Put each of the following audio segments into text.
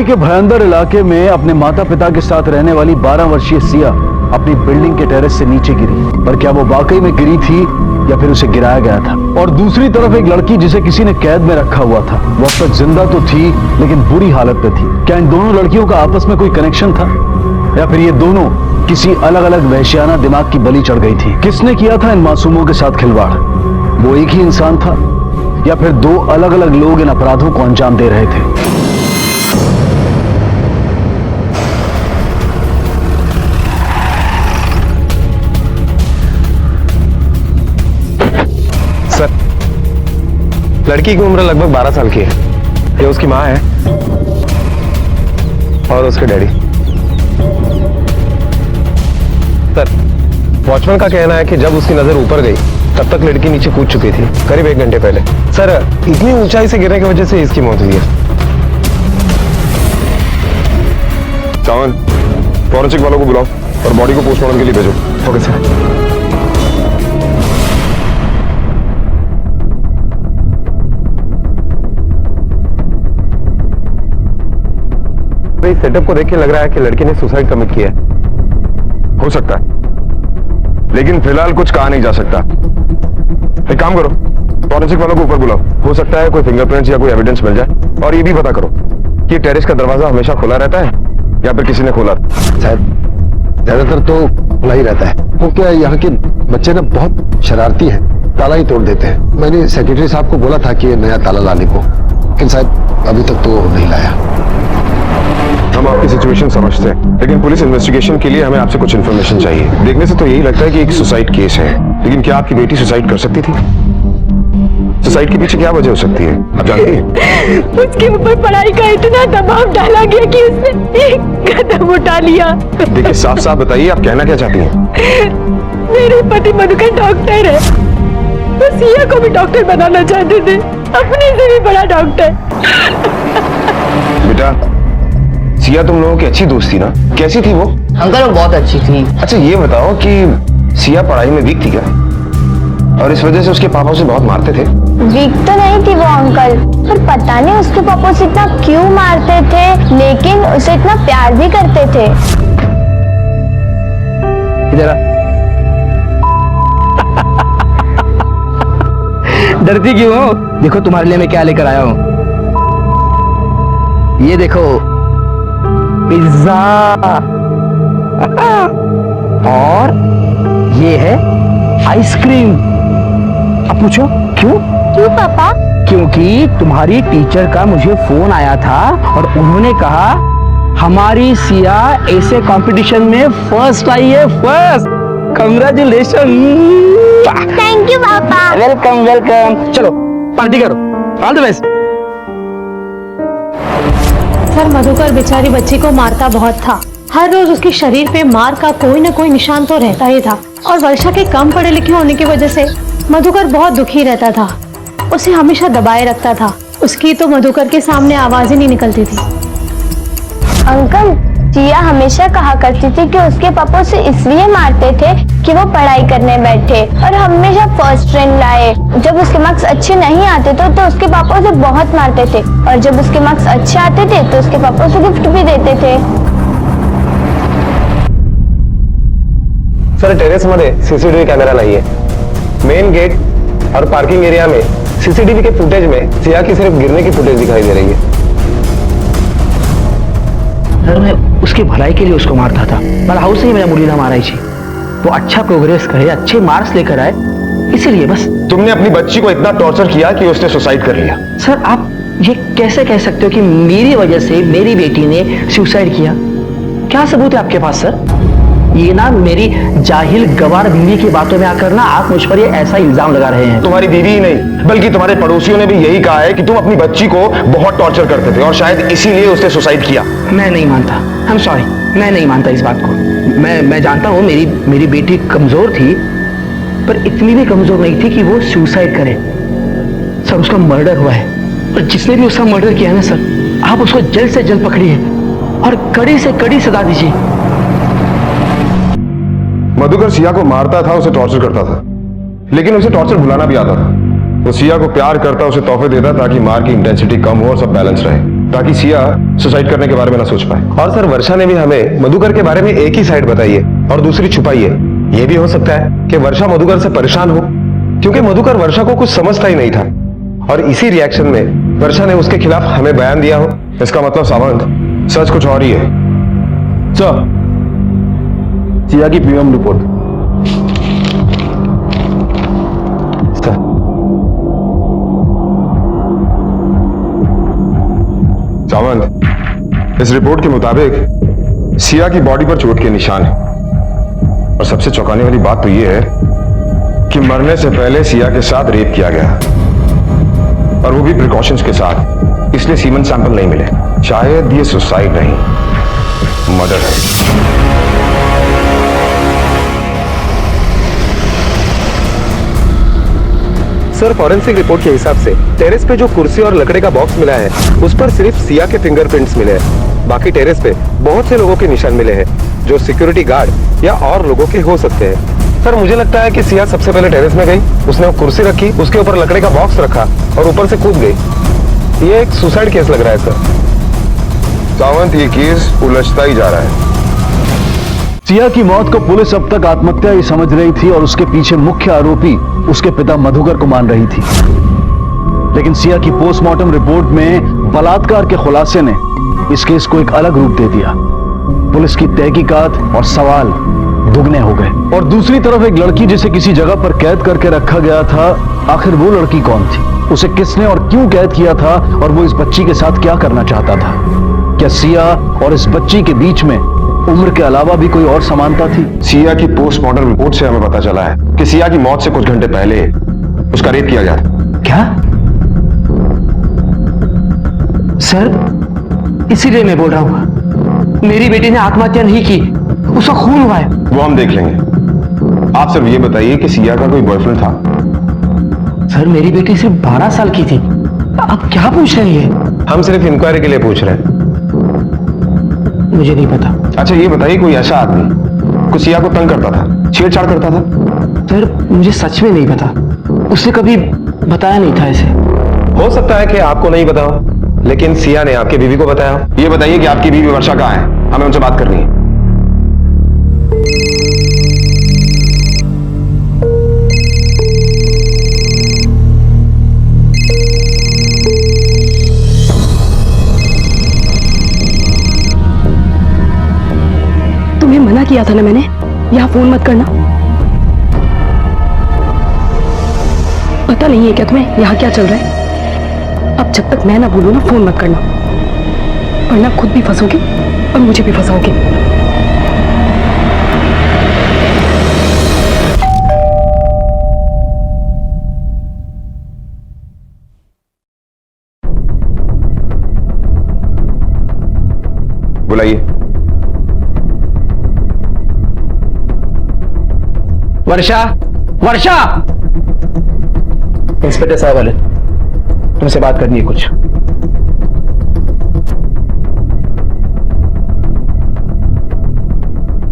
के भयंकर इलाके में अपने माता पिता के साथ रहने वाली 12 वर्षीय सिया अपनी बिल्डिंग के टेरेस से नीचे गिरी। पर क्या वो वाकई में गिरी थी या फिर उसे गिराया गया था? और दूसरी तरफ एक लड़की जिसे किसी ने कैद में रखा हुआ था, वो अब तक जिंदा तो थी लेकिन बुरी हालत में थी। क्या इन दोनों लड़कियों का आपस में कोई कनेक्शन था या फिर ये दोनों किसी अलग अलग वहशियाना दिमाग की बलि चढ़ गई थी? किसने किया था इन मासूमों के साथ खिलवाड़? वो एक ही इंसान था या फिर दो अलग अलग लोग इन अपराधों को अंजाम दे रहे थे? सर, लड़की की उम्र लगभग 12 साल की है। ये उसकी माँ है और उसके डैडी। सर, वॉचमैन का कहना है कि जब उसकी नजर ऊपर गई तब तक लड़की नीचे कूद चुकी थी, करीब 1 घंटे पहले। सर, इतनी ऊंचाई से गिरने की वजह से इसकी मौत हुई है। चावन, फॉरेंसिक वालों को बुलाओ और बॉडी को पोस्टमार्टम के लिए भेजो। Okay sir. सेटअप को देख के लग रहा है कि लड़की ने सुसाइड कमिट किया है। हो सकता है, लेकिन फिलहाल कुछ कहा नहीं जा सकता। एक काम करो, फॉरेंसिक वालों को ऊपर बुलाओ। हो सकता है कोई फिंगरप्रिंट्स या कोई एविडेंस मिल जाए। और ये भी पता करो कि टेरेस का दरवाजा हमेशा खुला रहता है या फिर किसी ने खोला। शायद ज्यादातर तो खुला ही रहता है। वो क्या, यहाँ के बच्चे ना बहुत शरारती हैं, ताला ही तोड़ देते हैं। मैंने सेक्रेटरी साहब को बोला था कि नया ताला लाने को, लेकिन शायद अभी तक तो नहीं लाया। हम आपकी सिचुएशन समझते हैं, लेकिन पुलिस इन्वेस्टिगेशन के लिए हमें आपसे कुछ इन्फॉर्मेशन चाहिए। देखने से तो यही लगता है कि एक सुसाइड केस है, लेकिन क्या आपकी बेटी सुसाइड कर सकती थी? सुसाइड के पीछे क्या वजह हो सकती है, आप जानती हैं? उसके ऊपर पढ़ाई का इतना दबाव डाला गया कि उसने एक कदम उठा लिया। देखिए, साफ साफ बताइए आप कहना क्या चाहती हैं? मेरे पति मधुकर डॉक्टर है, वो सिया को भी डॉक्टर बनाना चाहते थे, अपने से भी बड़ा डॉक्टर। बेटा, सिया तुम लोगों की अच्छी दोस्त थी ना? कैसी थी वो? अंकल वो बहुत अच्छी थी। अच्छा ये बताओ कि सिया पढ़ाई में वीक थी क्या? और इस वजह से उसके पापा उसे बहुत मारते थे? वीक तो नहीं थी वो अंकल, पर पता नहीं उसके पापा उसे इतना क्यों मारते थे, लेकिन उसे इतना प्यार भी करते थे। इधर डरती क्यों हो? देखो तुम्हारे लिए मैं क्या लेकर आया हूँ। ये देखो पिज्जा और ये है आइसक्रीम। अब पूछो क्यों? क्यों पापा? क्योंकि तुम्हारी टीचर का मुझे फोन आया था और उन्होंने कहा हमारी सिया ऐसे कंपटीशन में फर्स्ट आई है, फर्स्ट। कांग्रेचुलेशन। थैंक यू पापा। Welcome welcome. चलो पार्टी करो, all the best. Sir, Madhukar बेचारी बच्ची को मारता बहुत था। हर रोज उसके शरीर पे मार का कोई न कोई निशान तो रहता ही था। और वर्षा के कम पढ़े लिखे होने की वजह से मधुकर बहुत दुखी रहता था, उसे हमेशा दबाए रखता था। उसकी तो मधुकर के सामने आवाज ही नहीं निकलती थी। अंकल, जिया हमेशा कहा करती थी कि उसके पापा उसे इसलिए मारते थे कि वो पढ़ाई करने बैठे और हमेशा फर्स्ट रैंक लाए। जब उसके मार्क्स अच्छे नहीं आते तो उसके पापा उसे बहुत मारते थे, और जब उसके मार्क्स अच्छे आते थे तो उसके पापा उसे गिफ्ट भी देते थे। सर, टेरेस मध्ये सीसीटीव्ही कॅमेरा नाहीये। मेन गेट और पार्किंग एरिया में सीसीटीवी के फुटेज में सिया की सिर्फ गिरने की फुटेज दिखाई दे रही है। सर, मैं उसकी भलाई के लिए उसको मारता था। मला हाउस ही मेरा मुलीला मारायची। वो अच्छा प्रोग्रेस करे, अच्छे मार्क्स लेकर आए, इसीलिए बस। तुमने अपनी बच्ची को इतना टॉर्चर किया कि उसने सुसाइड कर लिया। सर, आप ये कैसे कह सकते हो कि मेरी वजह से मेरी बेटी ने सुसाइड किया? क्या सबूत है आपके पास सर? ये ना मेरी जाहिल गवार बीवी की बातों में आकर ना आप मुझ पर ये ऐसा इल्जाम लगा रहे हैं। तुम्हारी बीवी ही नहीं बल्कि तुम्हारे पड़ोसियों ने भी यही कहा है कि तुम अपनी बच्ची को बहुत टॉर्चर करते थे और शायद इसीलिए उसने सुसाइड किया। मैं नहीं मानता, आई एम सॉरी, मैं नहीं मानता इस बात को। मैं जानता हूँ मेरी बेटी कमजोर थी, पर इतनी भी कमजोर नहीं थी कि वो सुसाइड करे। सर, उसका मर्डर हुआ है और जिसने भी उसका मर्डर किया है ना सर, आप उसको जल्द से जल्द पकड़िए और कड़ी से कड़ी सजा दीजिए। मधुकर सिया को मारता था, उसे टॉर्चर करता था, लेकिन उसे टॉर्चर भुलाना भी आता था। वो सिया को प्यार करता, उसे तोहफे देता ताकि मार की इंटेंसिटी कम हो और सब बैलेंस रहे। ताकि सिया सुसाइड करने के बारे में ना सोच पाए। और सर वर्षा ने भी हमें मधुकर के बारे में एक ही साइड बताई है और दूसरी छुपाई है। यह भी हो सकता है कि वर्षा मधुकर से परेशान हो, क्योंकि मधुकर वर्षा को कुछ समझता ही नहीं था और इसी रिएक्शन में वर्षा ने उसके खिलाफ हमें बयान दिया हो। इसका मतलब सावंत सच कुछ और ही है। सर, सिया की पीएम रिपोर्ट। सावंत, इस रिपोर्ट के मुताबिक सिया की बॉडी पर चोट के निशान है और सबसे चौंकाने वाली बात तो यह है कि मरने से पहले सिया के साथ रेप किया गया और वो भी प्रिकॉशंस के साथ, इसलिए सीमन सैंपल नहीं मिले। शायद ये सुसाइड नहीं, मर्डर है। सर फॉरेंसिक रिपोर्ट के हिसाब से टेरेस पे जो कुर्सी और लकड़े का बॉक्स मिला है उस पर सिर्फ सिया के फिंगरप्रिंट्स मिले हैं। बाकी टेरेस पे बहुत से लोगों के निशान मिले हैं जो सिक्योरिटी गार्ड या और लोगों के हो सकते हैं। सर मुझे लगता है कि सिया सबसे पहले टेरेस में गई, उसने वो कुर्सी रखी, उसके ऊपर लकड़े का बॉक्स रखा और ऊपर से कूद गई। ये एक सुसाइड केस लग रहा है सर। सावंत, ये केस उलझता ही जा रहा है। सिया की मौत को पुलिस अब तक आत्महत्या ही समझ रही थी और उसके पीछे मुख्य आरोपी उसके पिता मधुकर को मान रही थी। लेकिन सिया की पोस्टमार्टम रिपोर्ट में बलात्कार के खुलासे ने इस केस को एक अलग रूप दे दिया। पुलिस की तहकीकात और सवाल दुगने हो गए। और दूसरी तरफ एक लड़की जिसे किसी जगह पर कैद करके रखा गया था, आखिर वो लड़की कौन थी? उसे किसने और क्यों कैद किया था और वो इस बच्ची के साथ क्या करना चाहता था? क्या सिया और इस बच्ची के बीच में उम्र के अलावा भी कोई और समानता थी? सिया की पोस्टमार्टम रिपोर्ट से हमें पता चला है कि सिया की मौत से कुछ घंटे पहले उसका रेप किया गया था। क्या सर? इसीलिए मैं बोल रहा हूं, मेरी बेटी ने आत्महत्या नहीं की, उसका खून हुआ है। वो हम देख लेंगे। आप सिर्फ ये बताइए कि सिया का कोई बॉयफ्रेंड था? सर मेरी बेटी सिर्फ 12 साल की थी। आप क्या पूछ रहे हैं? हम सिर्फ इंक्वायरी के लिए पूछ रहे हैं। मुझे नहीं पता। अच्छा ये बताइए, कोई ऐसा आदमी को सिया को तंग करता था, छेड़छाड़ करता था? सर मुझे सच में नहीं पता, उसने कभी बताया नहीं था ऐसे। हो सकता है कि आपको नहीं पता हो, लेकिन सिया ने आपकी बीवी को बताया। ये बताइए कि आपकी बीवी वर्षा कहाँ है, हमें उनसे बात करनी है। तुम्हें मना किया था ना मैंने, यहाँ फोन मत करना। पता नहीं है क्या तुम्हें यहाँ क्या चल रहा है? अब जब तक मैं ना बोलूं ना, फोन मत करना, वरना खुद भी फंसोगे और मुझे भी फंसाओगे। बुलाइए। वर्षा, वर्षा! इंस्पेक्टर साहब वाले, तुमसे बात करनी है कुछ।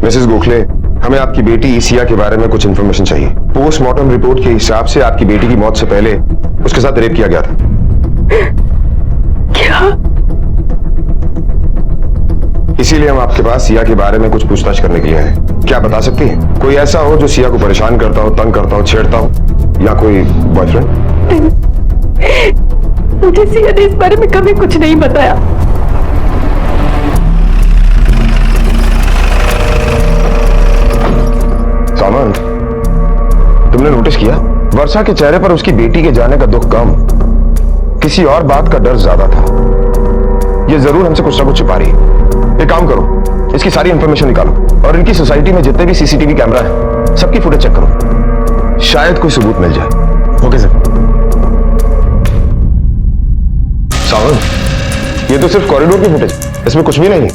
मिसेस गोखले, हमें आपकी बेटी सिया के बारे में कुछ इंफॉर्मेशन चाहिए। पोस्टमार्टम रिपोर्ट के हिसाब से आपकी बेटी की मौत से पहले उसके साथ रेप किया गया था। क्या? इसीलिए हम आपके पास सिया के बारे में कुछ पूछताछ करने के लिए आए। क्या बता सकती हैं? कोई ऐसा हो जो सिया को परेशान करता हो, तंग करता हो, छेड़ता हो, या कोई बॉयफ्रेंड? मुझे सिया ने इस बारे में कभी कुछ नहीं बताया। सावंत, तुमने नोटिस किया वर्षा के चेहरे पर उसकी बेटी के जाने का दुख कम, किसी और बात का डर ज्यादा था। ये जरूर हमसे कुछ ना कुछ छिपा रही है। एक काम करो, इसकी सारी इंफॉर्मेशन निकालो और इनकी सोसाइटी में जितने भी सीसीटीवी कैमरा है सबकी फुटेज चेक करो, शायद कोई सबूत मिल जाए। Okay sir. सावंत, ये तो सिर्फ कॉरिडोर की फुटेज, इसमें कुछ भी नहीं।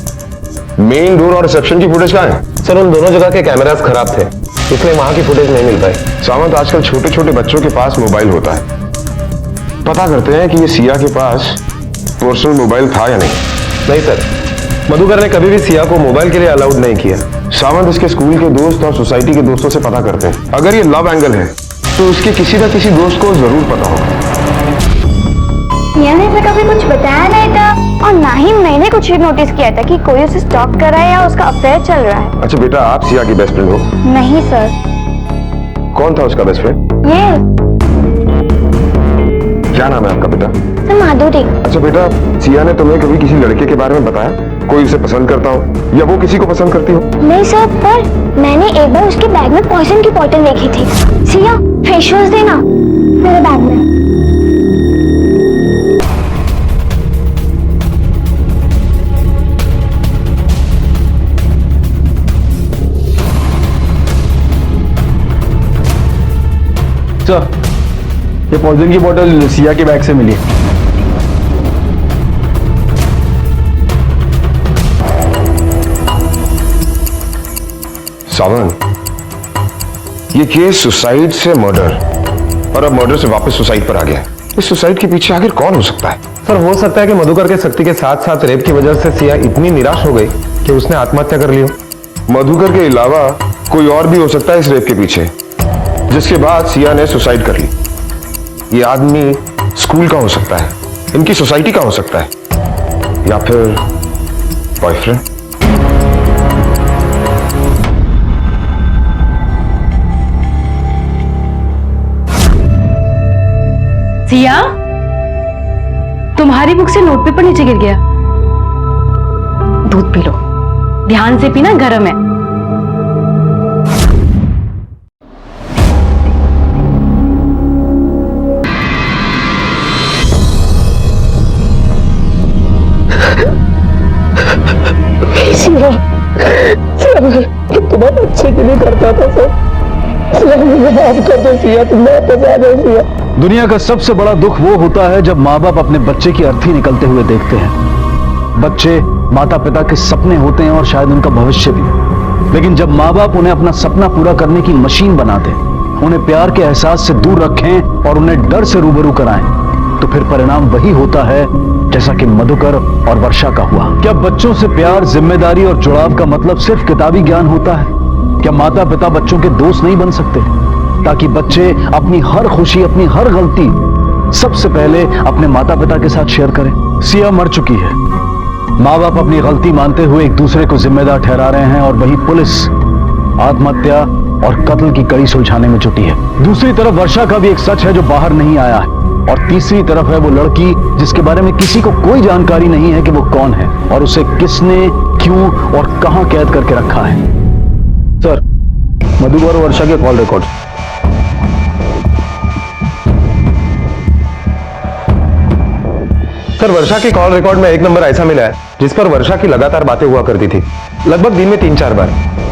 मेन डोर और रिसेप्शन की फुटेज कहाँ है? सर उन दोनों जगह के कैमरास खराब थे, इसलिए वहां की फुटेज नहीं मिल पाई। सावंत, आजकल छोटे छोटे बच्चों के पास मोबाइल होता है, पता करते हैं कि ये सिया के पास पर्सनल मोबाइल था या नहीं। नहीं सर, मधुकर ने कभी भी सिया को मोबाइल के लिए अलाउड नहीं किया। सावंत, इसके स्कूल के दोस्त और सोसाइटी के दोस्तों से पता करते हैं। अगर ये लव एंगल है तो उसके किसी ना किसी दोस्त को जरूर पता होगा। सिया ने ऐसा कभी कुछ बताया नहीं था और ना ही मैंने कुछ नोटिस किया था कि कोई उसे स्टॉक कर रहा है या उसका अफेयर चल रहा है। अच्छा बेटा, आप सिया की बेस्ट फ्रेंड हो? नहीं सर। कौन था उसका बेस्ट फ्रेंड? ये क्या नाम है आपका बेटा? सर माधुरी। अच्छा बेटा, सिया ने तुम्हें कभी किसी लड़के के बारे में बताया? कोई उसे पसंद करता हो या वो किसी को पसंद करती हो? नहीं सर, पर मैंने एक बार उसके बैग में पॉइजन की बोतल देखी थी। सिया फेस वॉश देना मेरे बैग में। सर, ये पॉइजन की बोतल सिया के बैग से मिली है। सावन, ये केस सुसाइड से मर्डर और अब मर्डर से वापस सुसाइड पर आ गया। इस सुसाइड के पीछे आखिर कौन हो सकता है? सर, हो सकता है कि मधुकर के शक्ति के साथ साथ रेप की वजह से सिया इतनी निराश हो गई कि उसने आत्महत्या कर ली हो। मधुकर के अलावा कोई और भी हो सकता है इस रेप के पीछे, जिसके बाद सिया ने सुसाइड कर ली। ये आदमी स्कूल का हो सकता है, इनकी सोसाइटी का हो सकता है, या फिर बॉयफ्रेंड। सिया, तुम्हारी बुक से नोटपेपर नीचे गिर गया। दूध पी लो, ध्यान से पीना, गर्म है। तुम्हारे अच्छे के लिए करता था सर, मुझे माफ कर दो सिया, तुम वापस आ जाओ सिया। दुनिया का सबसे बड़ा दुख वो होता है जब माँ बाप अपने बच्चे की अर्थी निकलते हुए देखते हैं। बच्चे माता पिता के सपने होते हैं और शायद उनका भविष्य भी, लेकिन जब माँ बाप उन्हें अपना सपना पूरा करने की मशीन बना दें, उन्हें प्यार के एहसास से दूर रखें और उन्हें डर से रूबरू कराएं, तो फिर परिणाम वही होता है जैसा कि मधुकर और वर्षा का हुआ। क्या बच्चों से प्यार, जिम्मेदारी और जुड़ाव का मतलब सिर्फ किताबी ज्ञान होता है? क्या माता पिता बच्चों के दोस्त नहीं बन सकते, ताकि बच्चे अपनी हर खुशी, अपनी हर गलती सबसे पहले अपने माता पिता के साथ शेयर करें? सिया मर चुकी है, माँ बाप अपनी गलती मानते हुए एक दूसरे को जिम्मेदार ठहरा रहे हैं, और वही पुलिस आत्महत्या और कत्ल की कड़ी सुलझाने में जुटी है। दूसरी तरफ वर्षा का भी एक सच है जो बाहर नहीं आया है, और तीसरी तरफ है वो लड़की जिसके बारे में किसी को कोई जानकारी नहीं है कि वो कौन है और उसे किसने, क्यों और कहां कैद करके रखा है। सर, मधुकर और वर्षा के कॉल रिकॉर्ड। सर, वर्षा के कॉल रिकॉर्ड में एक नंबर ऐसा मिला है जिस पर वर्षा की लगातार बातें हुआ करती थी, लगभग दिन में 3-4 बार,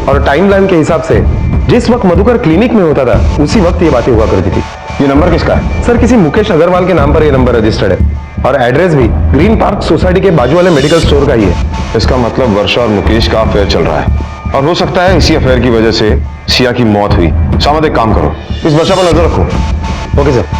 और टाइमलाइन के हिसाब से जिस वक्त मधुकर क्लिनिक में होता था उसी वक्त ये बातें हुआ करती थी। ये नंबर किसका है? सर, किसी मुकेश अग्रवाल के नाम पर ये नंबर रजिस्टर्ड है, और एड्रेस भी ग्रीन पार्क सोसाइटी के बाजू वाले मेडिकल स्टोर का ही है। इसका मतलब वर्षा और मुकेश का अफेयर चल रहा है, और हो सकता है इसी अफेयर की वजह से सिया की मौत हुई। सामद, एक काम करो, इस वर्षा पर नजर रखो। Okay sir.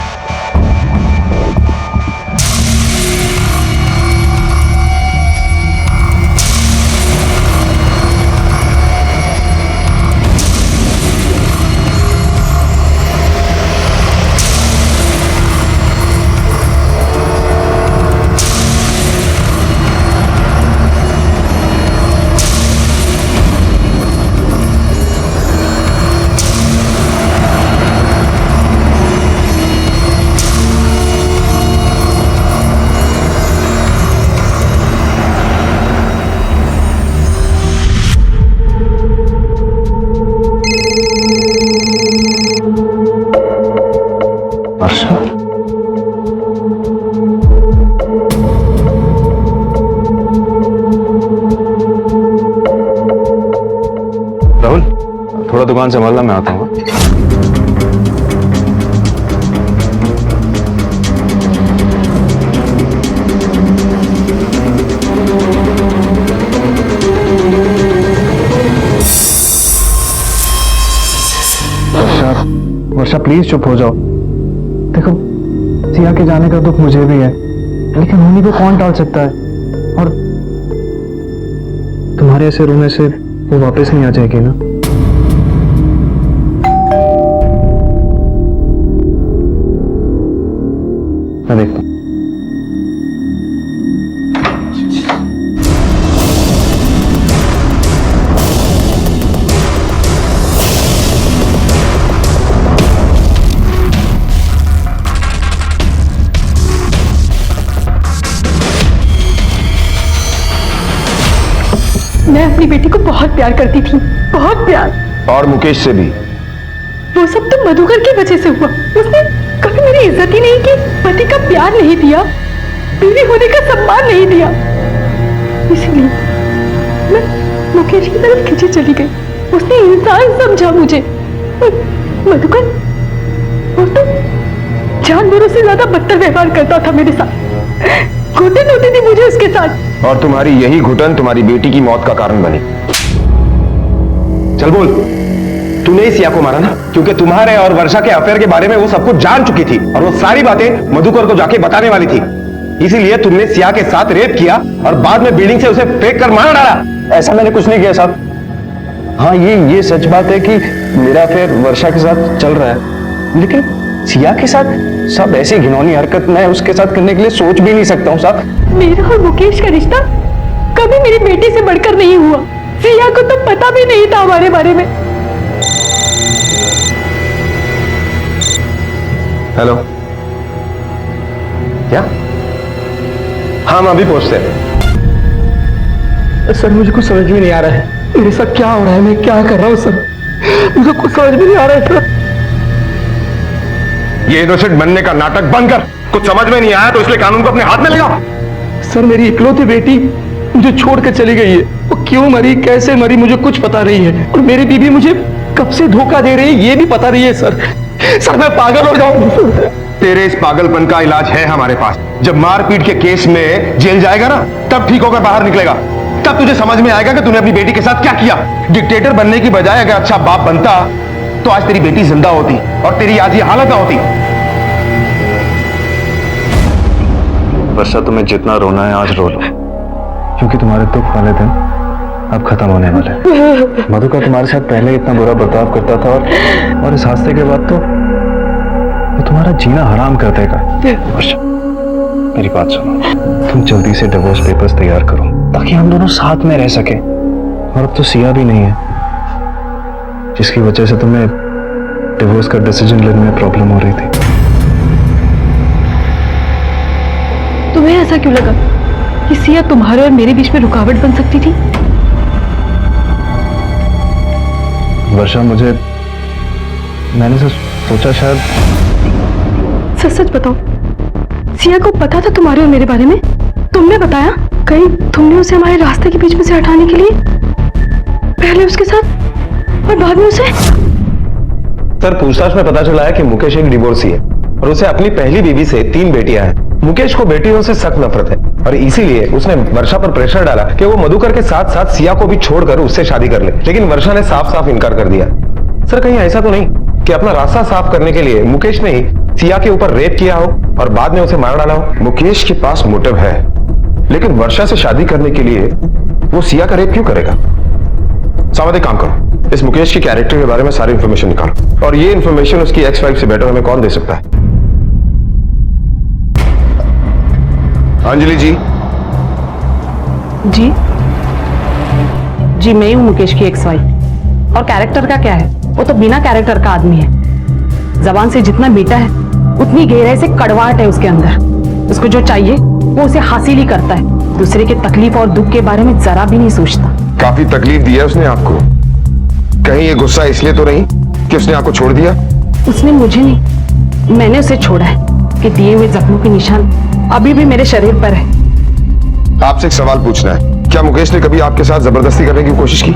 राहुल, थोड़ा दुकान संभालना, मैं आता हूँ। वर्षा प्लीज चुप हो जाओ। देखो, सिया के जाने का दुख मुझे भी है, लेकिन उन्हीं को कौन टाल सकता है, और तुम्हारे ऐसे रोने से वो वापस नहीं आ जाएगी ना। मैं देखता हूं। मैं अपनी बेटी को बहुत प्यार करती थी, बहुत प्यार। और मुकेश से भी। वो सब तो मधुकर की वजह से हुआ। उसने कभी मेरी इज्जत ही नहीं की, पति का प्यार नहीं दिया, बीवी होने का सम्मान नहीं दिया। इसलिए मैं मुकेश की तरफ खींची चली गई। उसने इंसान समझा मुझे। मधुकर वो तो जानवरों से ज्यादा बदतर व्यवहार करता था मेरे साथ। घुटन होती थी मुझे उसके साथ। और तुम्हारी यही घुटन तुम्हारी बेटी की मौत का कारण बनी। चल बोल, तूने ही सिया को मारा ना? क्योंकि तुम्हारे और वर्षा के अफेयर के बारे में वो सब कुछ जान चुकी थी और वो सारी बातें मधुकर को जाके बताने वाली थी। इसीलिए तुमने सिया के साथ रेप किया और बाद में बिल्डिंग से उसे फेंक कर मार डाला। ऐसा मैंने कुछ नहीं किया साहब। हाँ, ये सच बात है कि मेरा अफेयर वर्षा के साथ चल रहा है, लेकिन सिया के साथ सब ऐसी घिनौनी हरकत मैं उसके साथ करने के लिए सोच भी नहीं सकता हूँ साहब। मेरा और मुकेश का रिश्ता कभी मेरी बेटी से बढ़कर नहीं हुआ। सिया को तो पता भी नहीं था हमारे बारे में। हेलो, क्या? हाँ, हम अभी पहुंचते हैं। सर मुझे कुछ समझ में नहीं आ रहा है, मेरे साथ क्या हो रहा है, मैं क्या कर रहा हूँ सर, मुझे कुछ समझ में नहीं आ रहा है सर। ये इनोसेंट बनने का नाटक बंद कर। कुछ समझ में नहीं आया तो इसलिए कानून को अपने हाथ में लगा। सर मेरी इकलौती बेटी मुझे छोड़कर चली गई है। वो क्यों मरी, कैसे मरी, मुझे कुछ पता नहीं है। और मेरी बीवी मुझे कब से धोखा दे रही है ये भी पता नहीं है सर। सर मैं पागल हो जाऊं। तेरे इस पागलपन का इलाज है हमारे पास। जब मारपीट के केस में जेल जाएगा ना, तब ठीक होकर बाहर निकलेगा। तब तुझे समझ में आएगा कि तूने अपनी बेटी के साथ क्या किया। डिक्टेटर बनने की बजाय अगर अच्छा बाप बनता तो आज तेरी बेटी जिंदा होती और तेरी आज ये हालत ना होती। वर्षा, तुम्हें जितना रोना है आज रो लो, क्योंकि तुम्हारे दुख वाले दिन अब खत्म होने वाले हैं। मधुकर तुम्हारे साथ पहले इतना बुरा बर्ताव करता था और इस हादसे के बाद तो वो तुम्हारा जीना हराम कर देगा। वर्षा, मेरी बात सुनो, तुम जल्दी से डिवोर्स पेपर्स तैयार करो ताकि हम दोनों साथ में रह सके। और अब तो सिया भी नहीं है, जिसकी वजह से तुम्हें डिवोर्स का डिसीजन लेने में प्रॉब्लम हो रही थी। तुम्हें ऐसा क्यों लगा कि सिया तुम्हारे और मेरे बीच में रुकावट बन सकती थी? वर्षा, मैंने सोचा शायद। सच सच बताओ, सिया को पता था तुम्हारे और मेरे बारे में? तुमने बताया? कहीं तुमने उसे हमारे रास्ते के बीच में से हटाने के लिए पहले उसके साथ और बाद में उसे? सर, पूछताछ में पता चला है कि मुकेश एक डिवोर्सी है और उसे अपनी पहली बीवी से 3 बेटियां हैं। मुकेश को बेटियों से सख्त नफरत है और इसीलिए उसने वर्षा पर प्रेशर डाला कि वो मधुकर के साथ साथ सिया को भी छोड़कर उससे शादी कर ले, लेकिन वर्षा ने साफ साफ इनकार कर दिया। सर, कहीं ऐसा तो नहीं कि अपना रास्ता साफ करने के लिए मुकेश ने ही सिया के ऊपर रेप किया हो और बाद में उसे मार डाला हो? मुकेश के पास मोटिव है, लेकिन वर्षा से शादी करने के लिए वो सिया का रेप क्यों करेगा? सावध, एक काम करो, इस मुकेश के कैरेक्टर के बारे में सारी इंफॉर्मेशन निकालो, और ये इंफॉर्मेशन उसकी एक्स-वाइफ से बेटर हमें कौन दे सकता है? अंजलि जी। जी जी, मैं ही हूं मुकेश की एक्स वाइफ। और कैरेक्टर का क्या है, वो तो बिना कैरेक्टर का आदमी है। जबान से जितना मीठा है उतनी गहराई से कड़वाहट है उसके अंदर। उसको जो चाहिए वो उसे हासिल ही करता है, दूसरे के तकलीफ और दुख के बारे में जरा भी नहीं सोचता। काफी तकलीफ दी है उसने आपको। कहीं ये गुस्सा इसलिए तो नहीं कि उसने आपको छोड़ दिया? उसने मुझे नहीं, मैंने उसे छोड़ा है कि दिए हुए जख्मों के निशान अभी भी मेरे शरीर पर है। आपसे एक सवाल पूछना है, क्या मुकेश ने कभी आपके साथ जबरदस्ती करने की कोशिश की,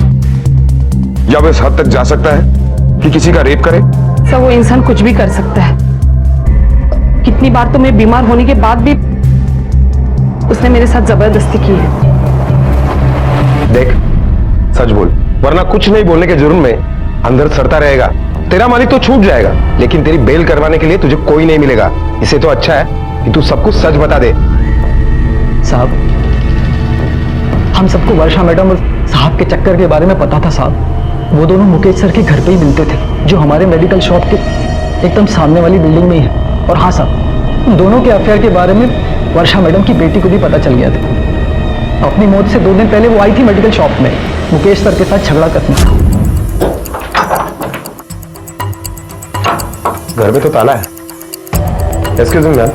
या वो इस हद तक जा सकता है कि किसी का रेप करे? सब वो इंसान कुछ भी कर सकता है। कितनी बार तो मैं बीमार होने के बाद भी उसने मेरे साथ जबरदस्ती की है। देख, सच बोल, वरना कुछ नहीं बोलने के जुर्म में अंदर सड़ता रहेगा। तेरा मालिक तो छूट जाएगा, लेकिन तेरी बेल करवाने के लिए तुझे कोई नहीं मिलेगा। इसे तो अच्छा है कि तू सब कुछ सच बता दे। साहब, हम सबको वर्षा मैडम और साहब के चक्कर के बारे में पता था साहब। वो दोनों मुकेश सर के घर पे ही मिलते थे, जो हमारे मेडिकल शॉप के एकदम सामने वाली बिल्डिंग में ही है। और हाँ साहब, उन दोनों के अफेयर के बारे में वर्षा मैडम की बेटी को भी पता चल गया था। अपनी मौत से 2 दिन पहले वो आई थी मेडिकल शॉप में मुकेश सर के साथ झगड़ा करने। घर में तो ताला है। एक्सक्यूज मी मैम,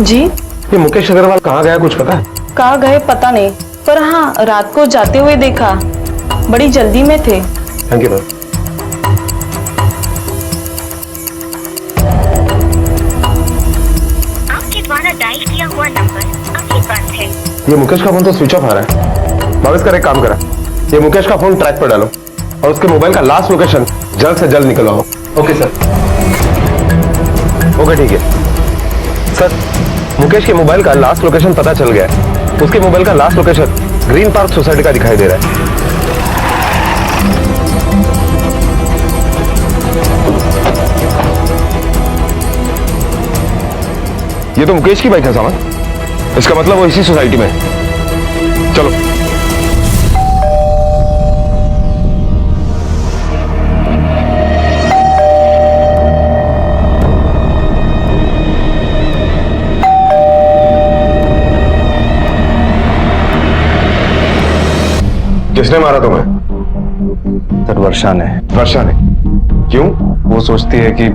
जी, ये मुकेश अग्रवाल कहाँ गया कुछ पता है? कहाँ गए पता नहीं, पर हाँ, रात को जाते हुए देखा, बड़ी जल्दी में थे। Thank you ma'am. आपके द्वारा डायल किया हुआ नंबर अभी बंद है। ये मुकेश का फोन तो स्विच ऑफ आ रहा है। भावेश कर एक काम करा, ये मुकेश का फोन ट्रैक पर डालो और उसके मोबाइल का लास्ट लोकेशन जल्द से जल्द निकलवाओ। Okay sir. ओके ठीक है सर। मुकेश के मोबाइल का लास्ट लोकेशन पता चल गया है। उसके मोबाइल का last location green park society का दिखाई दे रहा है। ये तो मुकेश की बाइक है सामान, इसका मतलब वो इसी सोसाइटी में है। चलो। किसने मारा तुम्हें? सर वर्षा ने। वर्षा ने? क्यों? वो सोचती है कि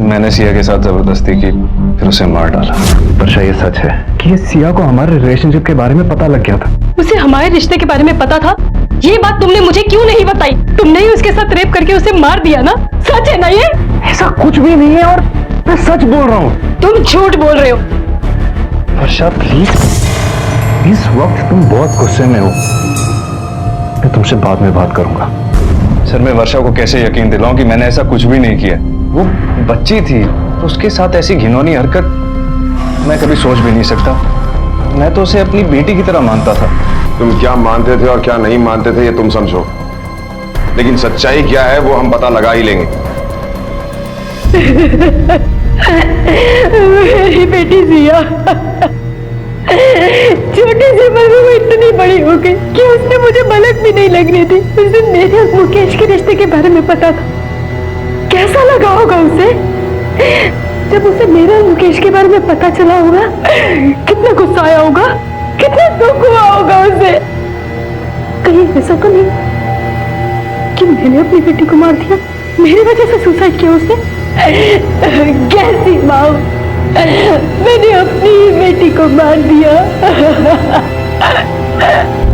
मैंने सिया के साथ जबरदस्ती की, फिर उसे मार डाला। वर्षा ये सच है कि ये सिया को हमारे रिलेशनशिप के बारे में पता लग गया था। उसे हमारे रिश्ते के बारे में पता था? ये बात तुमने मुझे क्यों नहीं बताई? तुमने ही उसके साथ रेप करके उसे मार दिया ना? सच है ना ये? ऐसा कुछ भी नहीं है और मैं सच बोल रहा हूँ। तुम झूठ बोल रहे हो। वर्षा प्लीज, इस वक्त तुम बहुत गुस्से में हो। मैं तुमसे बाद में बात करूंगा। सर मैं वर्षा को कैसे यकीन दिलाऊं कि मैंने ऐसा कुछ भी नहीं किया? वो बच्ची थी तो उसके साथ ऐसी घिनौनी हरकत मैं कभी सोच भी नहीं सकता। मैं तो उसे अपनी बेटी की तरह मानता था। तुम क्या मानते थे और क्या नहीं मानते थे ये तुम समझो, लेकिन सच्चाई क्या है वो हम पता लगा ही लेंगे। मेरी बेटी सिया छोटी सी उम्र में वो इतनी बड़ी हो गई कि उसने मुझे पलक भी नहीं लगने दी। उस दिन मेरे और मुकेश के रिश्ते के बारे में पता था। कैसा लगा होगा उसे जब उसे मेरे और मुकेश के बारे में पता चला होगा? कितना गुस्सा आया होगा, कितना दुख हुआ होगा उसे। कहीं ऐसा तो नहीं कि मैंने अपनी बेटी को मार दिया, मेरी वजह से सुसाइड किया उसने? कैसी माँ, मैंने अपनी बेटी को मार दिया।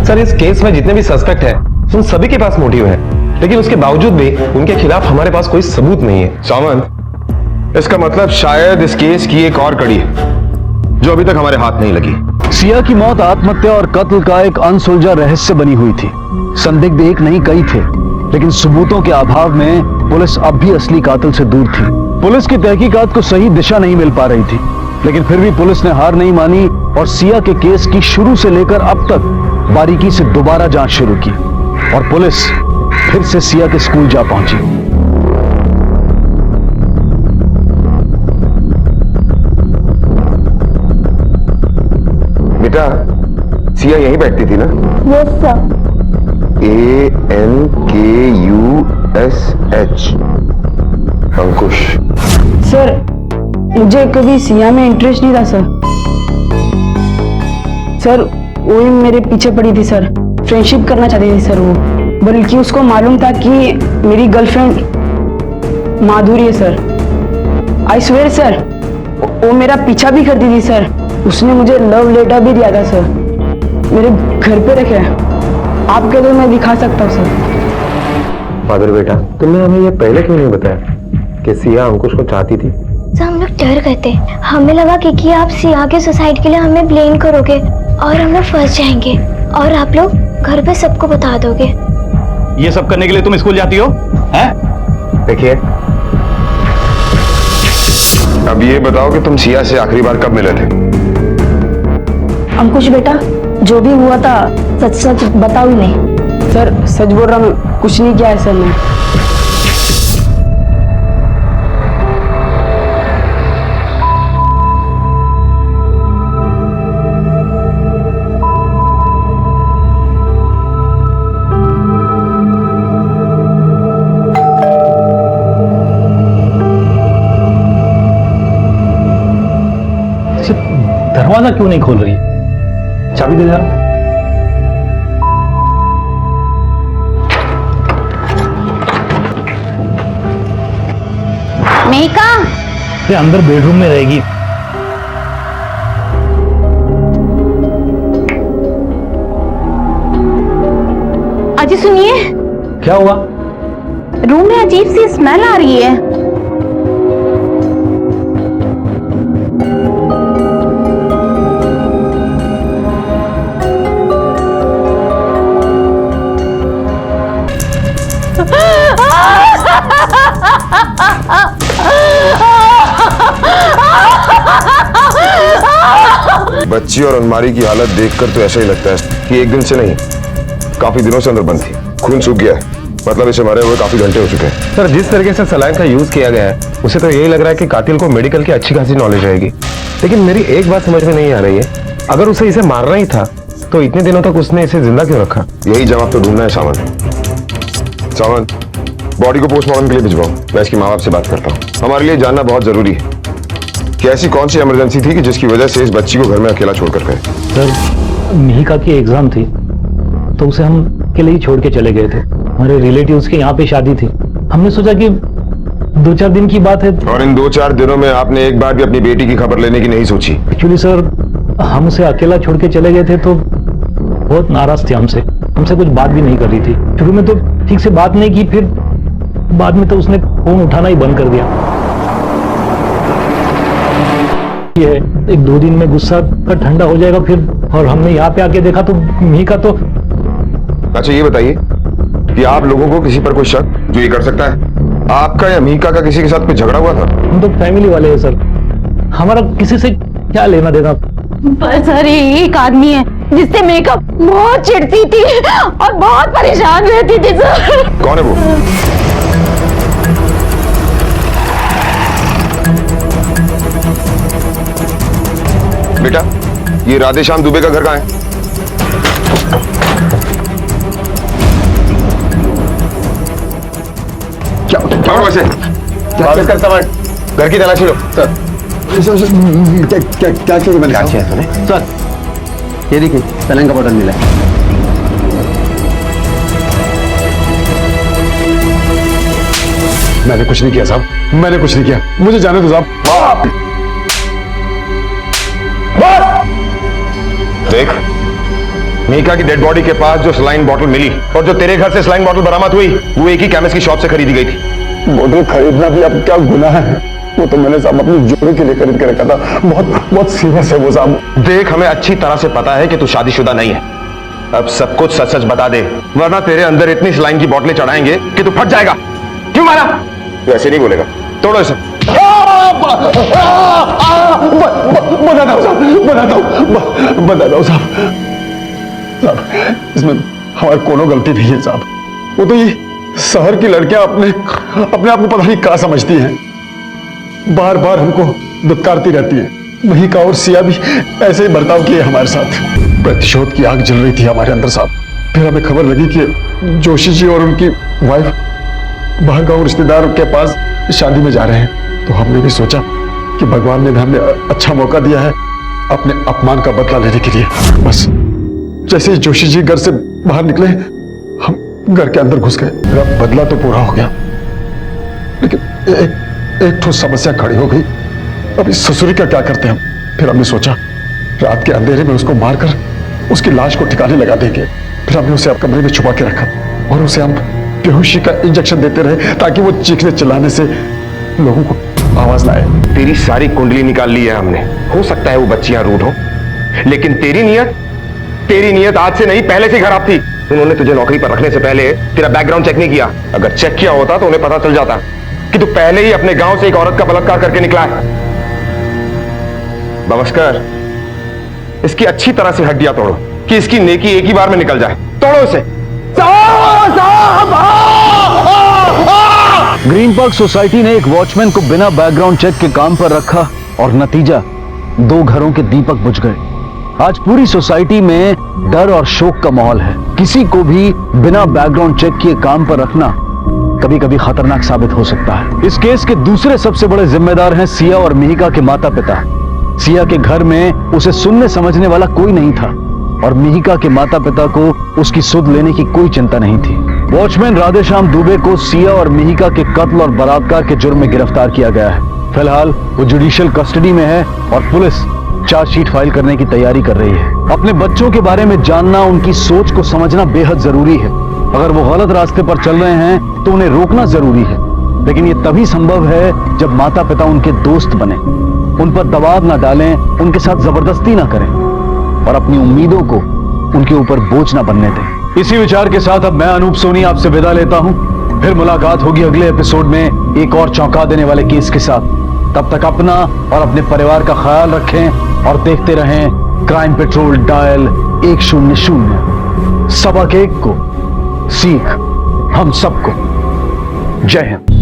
सर इस केस में जितने भी सस्पेक्ट हैं, उन सभी के पास मोटिव है, लेकिन उसके बावजूद भी उनके खिलाफ हमारे पास कोई सबूत नहीं है। सामंत, इसका मतलब शायद इस केस की एक और कड़ी है जो अभी तक हमारे हाथ नहीं लगी। सिया की मौत आत्महत्या और कत्ल का एक अनसुलझा रहस्य बनी हुई थी। संदिग्ध एक नहीं कई थे, लेकिन सबूतों के अभाव में पुलिस अब भी असली कातिल से दूर थी। पुलिस की तहकीकात को सही दिशा नहीं मिल पा रही थी, लेकिन फिर भी पुलिस ने हार नहीं मानी और सिया के केस की शुरू से लेकर अब तक बारीकी से दोबारा जांच शुरू की और पुलिस फिर से सिया के स्कूल जा पहुंची। बेटा, सिया यहीं बैठती थी ना? Yes sir. ANKUSH, अंकुश। सर मुझे कभी सिया में इंटरेस्ट नहीं था सर। सर वो ही मेरे पीछे पड़ी थी सर, फ्रेंडशिप करना चाहती थी सर वो, बल्कि उसको मालूम था कि मेरी गर्लफ्रेंड माधुरी है सर। आई स्वेयर सर, वो मेरा पीछा भी करती थी सर। उसने मुझे लव लेटर भी दिया था सर, मेरे घर पे रखे हैं, आपके लिए मैं दिखा सकता हूँ सर। माधुरी बेटा, तुमने हमें ये पहले क्यों नहीं बताया कि सिया अंकुश को चाहती थी? तो हम लोग डर गए थे। हमें लगा कि आप सिया के सुसाइड के लिए हमें ब्लेम करोगे और हम लोग फंस जाएंगे और आप लोग घर पे सबको बता दोगे। ये सब करने के लिए तुम स्कूल जाती हो? हैं? देखिए, अब ये बताओ कि तुम सिया से आखिरी बार कब मिले थे? अंकुश बेटा, जो भी हुआ था सच सच बताओ ही नहीं। सर सच बोल रहा हूँ, कुछ नहीं किया है सर मैं। दरवाजा क्यों नहीं खोल रही? चाबी दे जरा। मेका, ये अंदर बेडरूम में रहेगी। अजी सुनिए, क्या हुआ? रूम में अजीब सी स्मेल आ रही है। बच्ची और अलमारी की हालत देखकर तो ऐसा ही लगता है कि एक दिन से नहीं, काफी दिनों से अंदर बंद थी। खून सूख गया है, मतलब इसे मरे हुए काफी घंटे हो चुके हैं। सर, जिस तरीके से सलाइन का यूज किया गया है उसे तो यही लग रहा है कि कातिल को मेडिकल की अच्छी खासी नॉलेज रहेगी। लेकिन मेरी एक बात समझ में नहीं आ रही है, अगर उसे इसे मारना ही था तो इतने दिनों तक उसने इसे जिंदा क्यों रखा? यही जवाब तो ढूंढना है सावन। सावन, बॉडी को पोस्टमार्टम के लिए भिजवाओ। मैं इसके माँ बाप से बात करता हूँ। हमारे लिए जानना बहुत जरूरी है कि ऐसी कौन सी इमरजेंसी थी कि जिसकी वजह से इस बच्ची को घर में अकेला छोड़कर गए। सर, मिहिका की एग्जाम थी तो उसे हम अकेले ही छोड़ के चले गए थे। हमारे रिलेटिव्स के यहाँ पे शादी थी। हमने सोचा कि 2-4 दिन की बात है। और इन 2-4 दिनों में आपने एक बार भी अपनी बेटी की खबर लेने की नहीं सोची? एक्चुअली सर, हम उसे अकेला छोड़ के चले गए थे तो बहुत नाराज थे हमसे कुछ बात भी नहीं कर रही थी। शुरू में तो ठीक से बात नहीं की, फिर बाद में तो उसने फोन उठाना ही बंद कर दिया। ये 1-2 दिन में गुस्सा ठंडा हो जाएगा फिर। और हमने यहाँ पे आके देखा तो मिहिका तो। अच्छा ये बताइए कि आप लोगों को किसी पर कोई शक जो ये कर सकता है? आपका या मिहिका का किसी के साथ कोई झगड़ा हुआ था? हम तो फैमिली वाले हैं सर, हमारा किसी से क्या लेना देना। बस सर, एक आदमी है जिससे मेकअप बहुत चिढ़ती थी और बहुत परेशान रहती थी सर। कौन है वो? बेटा, ये राधेश्याम दुबे का घर कहाँ है? क्या वैसे? कर सामान, घर की तलाशी लो। सर, क्या चाहिए मैंने? क्या चाहिए तूने? सर, ये देखिए सलाइन का बॉटल मिला है। मैंने कुछ नहीं किया साहब, मैंने कुछ नहीं किया, मुझे जाने दो साहब। देख, मिहिका की डेड बॉडी के पास जो सलाइन बॉटल मिली और जो तेरे घर से सलाइन बॉटल बरामद हुई वो एक ही केमिस्ट की शॉप से खरीदी गई थी। बॉटल खरीदना भी अब क्या गुनाह है? वो तो मैंने साहब अपनी जोड़ी के लिए खरीद के रखा था। बहुत सीरियस है वो साहब। देख, हमें अच्छी तरह से पता है कि तू शादीशुदा नहीं है। अब सब कुछ सच सच बता दे, वरना तेरे अंदर इतनी सलाइन की बोतलें चढ़ाएंगे कि तू फट जाएगा। क्यों मारा? तू ऐसे नहीं बोलेगा, तोड़ो इसे। बता दो साहब। इसमें हमारी कोनो गलती नहीं है साहब। वो तो ये शहर की लड़कियां अपने आप को पता नहीं क्या समझती हैं, बार बार हमको दुत्कारती रहती है। मिहिका और सिया भी ऐसे ही बर्ताव किए हमारे साथ। प्रतिशोध की आग जल रही थी हमारे अंदर साहब। फिर हमें खबर लगी कि जोशी जी और उनकी वाइफ बाहर गांव रिश्तेदार के पास शादी में जा रहे हैं। तो हमने भी सोचा कि भगवान ने भी हमें अच्छा मौका दिया है अपने अपमान का बदला लेने के लिए। बस जैसे ही जोशी जी घर से बाहर निकले, हम घर के अंदर घुस गए। मेरा बदला तो पूरा हो गया, लेकिन एक ठोस समस्या खड़ी हो गई। अब इस ससुरी का क्या करते हम? फिर हमने सोचा रात के अंधेरे में उसको मारकर उसकी लाश को ठिकाने लगा देंगे। फिर हमने उसे कमरे में छुपा के रखा और उसे हम बेहोशी का इंजेक्शन देते रहे ताकि वो चीखने चिल्लाने से लोगों को आवाज लाए। तेरी सारी कुंडली निकाल ली है हमने। हो सकता है वो बच्चियां रूड हो, लेकिन तेरी नियत आज से नहीं, पहले से खराब थी। उन्होंने तुझे नौकरी पर रखने से पहले तेरा बैकग्राउंड चेक नहीं किया। अगर चेक किया होता तो उन्हें पता चल जाता कि तू पहले ही अपने गांव से एक औरत का बलात्कार करके निकला है। बवस्कर, इसकी अच्छी तरह से हड्डियां तोड़ो कि इसकी नेकी एक ही बार में निकल जाए। तोड़ो इसे। ग्रीन पार्क सोसाइटी ने एक वॉचमैन को बिना बैकग्राउंड चेक के काम पर रखा और नतीजा 2 घरों के दीपक बुझ गए। आज पूरी सोसाइटी में डर और शोक का माहौल है। किसी को भी बिना बैकग्राउंड चेक किए काम पर रखना कभी कभी खतरनाक साबित हो सकता है। इस केस के दूसरे सबसे बड़े जिम्मेदार हैं सिया और मिहिका के माता पिता। सिया के घर में उसे सुनने समझने वाला कोई नहीं था और मिहिका के माता पिता को उसकी सुध लेने की कोई चिंता नहीं थी। वॉचमैन राधेश्याम दुबे को सिया और मिहिका के कत्ल और बलात्कार के जुर्म में गिरफ्तार किया गया है। फिलहाल वो जुडिशियल कस्टडी में है और पुलिस चार्जशीट फाइल करने की तैयारी कर रही है। अपने बच्चों के बारे में जानना, उनकी सोच को समझना बेहद जरूरी है। अगर वो गलत रास्ते पर चल रहे हैं तो उन्हें रोकना जरूरी है, लेकिन ये तभी संभव है जब माता पिता उनके दोस्त बने, उन पर दबाव ना डालें, उनके साथ जबरदस्ती ना करें और अपनी उम्मीदों को उनके ऊपर बोझ ना बनने दें। इसी विचार के साथ अब मैं अनूप सोनी आपसे विदा लेता हूं। फिर मुलाकात होगी अगले एपिसोड में एक और चौंका देने वाले केस के साथ। तब तक अपना और अपने परिवार का ख्याल रखें और देखते रहें क्राइम पेट्रोल डायल 100। सबक एक को, सीख हम सबको। जय हिंद।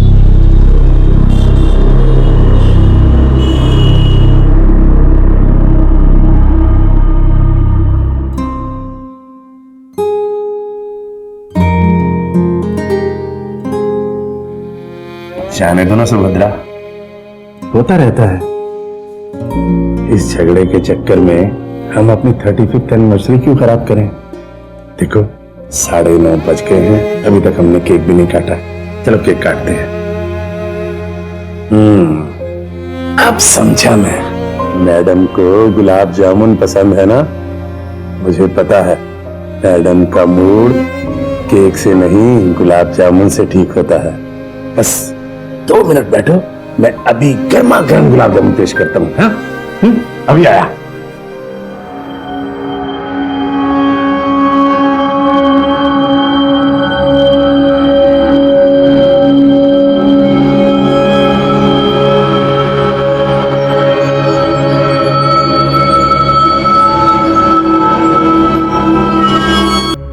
जाने दो ना सुभद्रा, होता रहता है। इस झगड़े के चक्कर में हम अपनी 35th एनिवर्सरी क्यों खराब करें? देखो 9:30 बज गए हैं, अभी तक हमने केक भी नहीं काटा। चलो केक काटते हैं। अब समझा मैं, मैडम को गुलाब जामुन पसंद है ना? मुझे पता है मैडम का मूड केक से नहीं गुलाब जामुन से ठीक होता है। बस 2 मिनट बैठो, मैं अभी गर्मा गर्म गुलाब जामुन पेश करता हूँ। हाँ? अभी आया।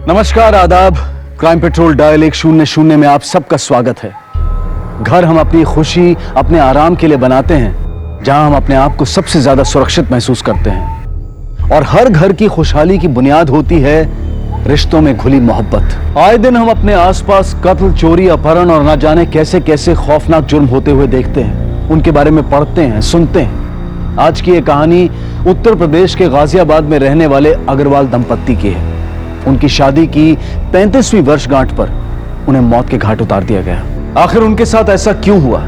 नमस्कार, आदाब। क्राइम पेट्रोल डायल 100 में आप सबका स्वागत है। घर हम अपनी खुशी, अपने आराम के लिए बनाते हैं, जहां हम अपने आप को सबसे ज्यादा सुरक्षित महसूस करते हैं। और हर घर की खुशहाली की बुनियाद होती है रिश्तों में घुली मोहब्बत। आए दिन हम अपने आसपास कत्ल, चोरी, अपहरण और ना जाने कैसे कैसे खौफनाक जुर्म होते हुए देखते हैं, उनके बारे में पढ़ते हैं, सुनते हैं। आज की ये कहानी उत्तर प्रदेश के गाजियाबाद में रहने वाले अग्रवाल दंपत्ति की है। उनकी शादी की 35वीं वर्षगांठ पर उन्हें मौत के घाट उतार दिया गया। आखिर उनके साथ ऐसा क्यों हुआ?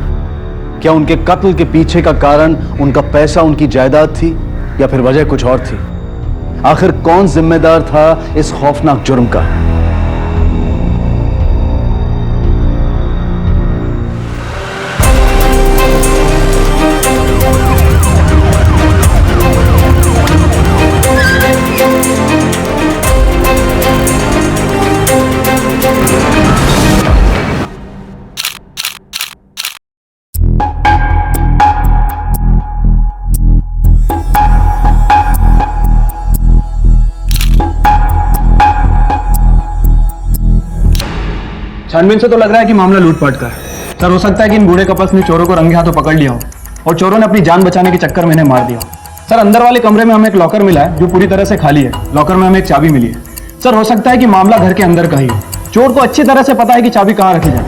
क्या उनके कत्ल के पीछे का कारण उनका पैसा, उनकी जायदाद थी, या फिर वजह कुछ और थी? आखिर कौन जिम्मेदार था इस खौफनाक जुर्म का? छानबीन से तो लग रहा है कि मामला लूटपाट का है। सर, हो सकता है कि इन बूढ़े कपल्स ने चोरों को रंगे हाथों पकड़ लिया हो और चोरों ने अपनी जान बचाने के चक्कर में इन्हें मार दिया। सर, अंदर वाले कमरे में हमें एक लॉकर मिला है जो पूरी तरह से खाली है। लॉकर में हमें एक चाबी मिली है। सर, हो सकता है कि मामला घर के अंदर का ही है। चोर को अच्छी तरह से पता है कि चाबी कहाँ रखी जाए।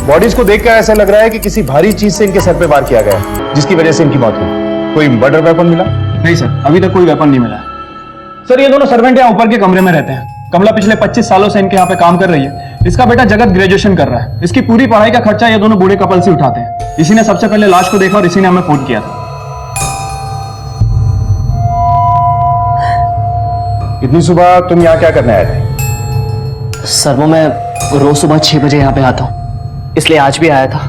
बॉडीज को देखकर ऐसा लग रहा है कि किसी भारी चीज से इनके सर पे वार किया गया है, जिसकी वजह से इनकी मौत हुई। कोई मर्डर वेपन मिला? नहीं सर, अभी तक कोई वेपन नहीं मिला है। सर, ये दोनों सर्वेंट यहाँ ऊपर के कमरे में रहते हैं। कमला पिछले 25 सालों से इनके यहाँ पे काम कर रही है। इसका बेटा जगत ग्रेजुएशन कर रहा है। इसकी पूरी पढ़ाई का खर्चा ये दोनों बूढ़े कपल से उठाते हैं। इसी ने सबसे पहले लाश को देखा और इसी ने हमें फोन किया था। इतनी सुबह तुम यहाँ क्या करने आए थे? सर, वो मैं रोज सुबह 6 बजे यहाँ पे आता हूँ, इसलिए आज भी आया था।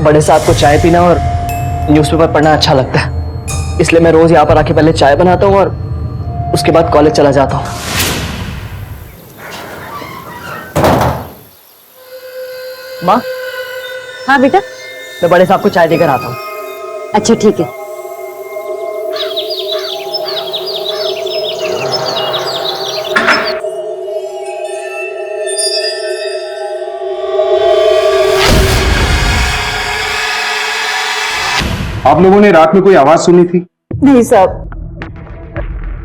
बड़े साहब को चाय पीना और न्यूज़पेपर पढ़ना अच्छा लगता है, इसलिए मैं रोज यहाँ पर आके पहले चाय बनाता हूँ और उसके बाद कॉलेज चला जाता हूँ। माँ। हाँ बेटा। मैं बड़े साहब को चाय देकर आता हूँ। अच्छा ठीक है। आप लोगों ने रात में कोई आवाज सुनी थी? नहीं साहब,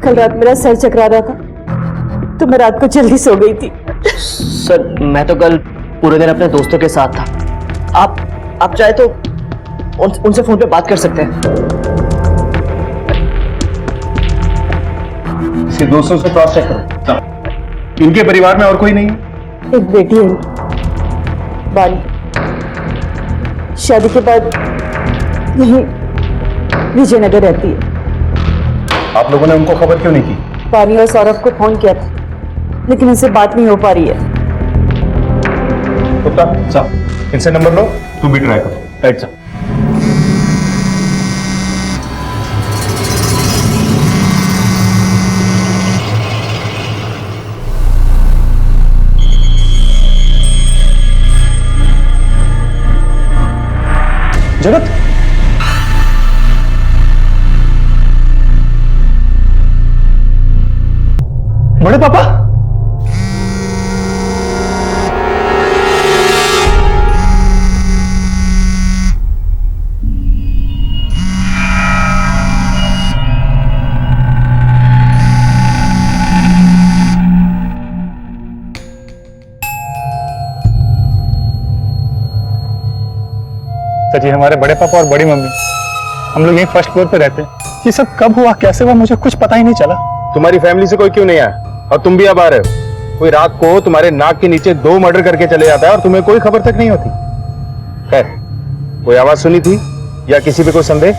कल रात मेरा सर चकरा रहा था तो मैं रात को जल्दी सो गई थी। सर, मैं तो कल पूरे दिन अपने दोस्तों के साथ था। आप चाहे तो उनसे फोन पे बात कर सकते हैं। इसके दोस्तों से क्रॉस चेक करो। इनके परिवार में और कोई नहीं है? एक बेटी है बानी, शादी के बाद यहीं विजयनगर रहती है। आप लोगों ने उनको खबर क्यों नहीं की? बानी और सौरभ को फोन किया था लेकिन इनसे बात नहीं हो पा रही है। गुप्ता साहब, इनसे नंबर लो, तू भी ट्राई कर। Right sir. जगत, बड़े पापा, जी हमारे बड़े पापा और बड़ी मम्मी, हम लोग यहीं फर्स्ट फ्लोर पे रहते हैं। ये सब कब हुआ, कैसे हुआ, मुझे कुछ पता ही नहीं चला। तुम्हारी फैमिली से कोई क्यों नहीं आया? और तुम भी अब आ रहे हो? कोई रात को तुम्हारे नाक के नीचे 2 मर्डर करके चले जाता है और तुम्हें कोई खबर तक नहीं होती। खैर, कोई आवाज सुनी थी या किसी पे कोई संदेह?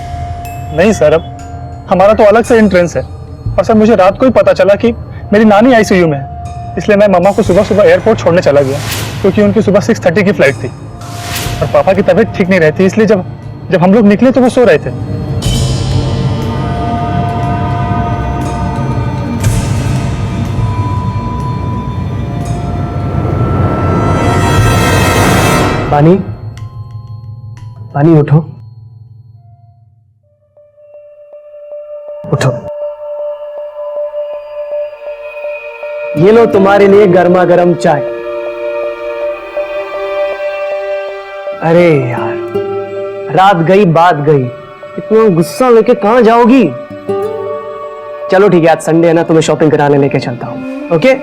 नहीं सर, अब हमारा तो अलग से एंट्रेंस है। और सर मुझे रात को ही पता चला कि मेरी नानी आईसीयू में है, इसलिए मैं मम्मा को सुबह सुबह एयरपोर्ट छोड़ने चला गया, क्योंकि उनकी सुबह 6:30 की फ्लाइट थी। और पापा की तबीयत ठीक नहीं रहती, इसलिए जब हम लोग निकले तो वो सो रहे थे। पानी, पानी उठो, उठो। ये लो तुम्हारे लिए गर्मा गर्म चाय। अरे यार, रात गई बात गई, इतना गुस्सा लेके कहां जाओगी? चलो ठीक है, आज संडे है ना, तुम्हें शॉपिंग कराने लेके चलता हूं। ओके?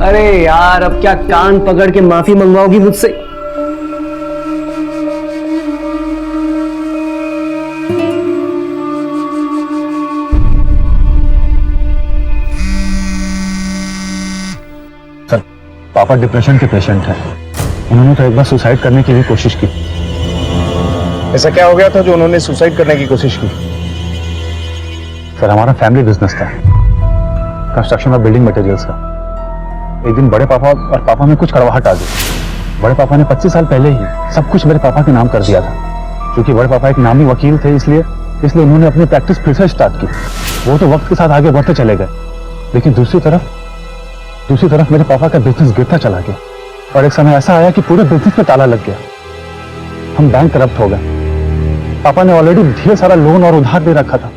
अरे यार, अब क्या कान पकड़ के माफी मंगवाओगी मुझसे? सर, पापा डिप्रेशन के पेशेंट हैं। उन्होंने तो एक बार सुसाइड करने की भी कोशिश की। ऐसा क्या हो गया था जो उन्होंने सुसाइड करने की कोशिश की? सर, हमारा फैमिली बिजनेस था, कंस्ट्रक्शन और बिल्डिंग मटेरियल्स का। एक दिन बड़े पापा और पापा में कुछ कड़वाहट आ गई। बड़े पापा ने 25 साल पहले ही सब कुछ मेरे पापा के नाम कर दिया था। क्योंकि बड़े पापा एक नामी वकील थे, इसलिए उन्होंने अपनी प्रैक्टिस फिर से स्टार्ट की। वो तो वक्त के साथ आगे बढ़ते चले गए, लेकिन दूसरी तरफ मेरे पापा का बिजनेस गिरता चला गया। और एक समय ऐसा आया कि पूरे बिजनेस पे ताला लग गया। हम बैंक करप्ट हो गए। पापा ने ऑलरेडी ढेर सारा लोन और उधार दे रखा था।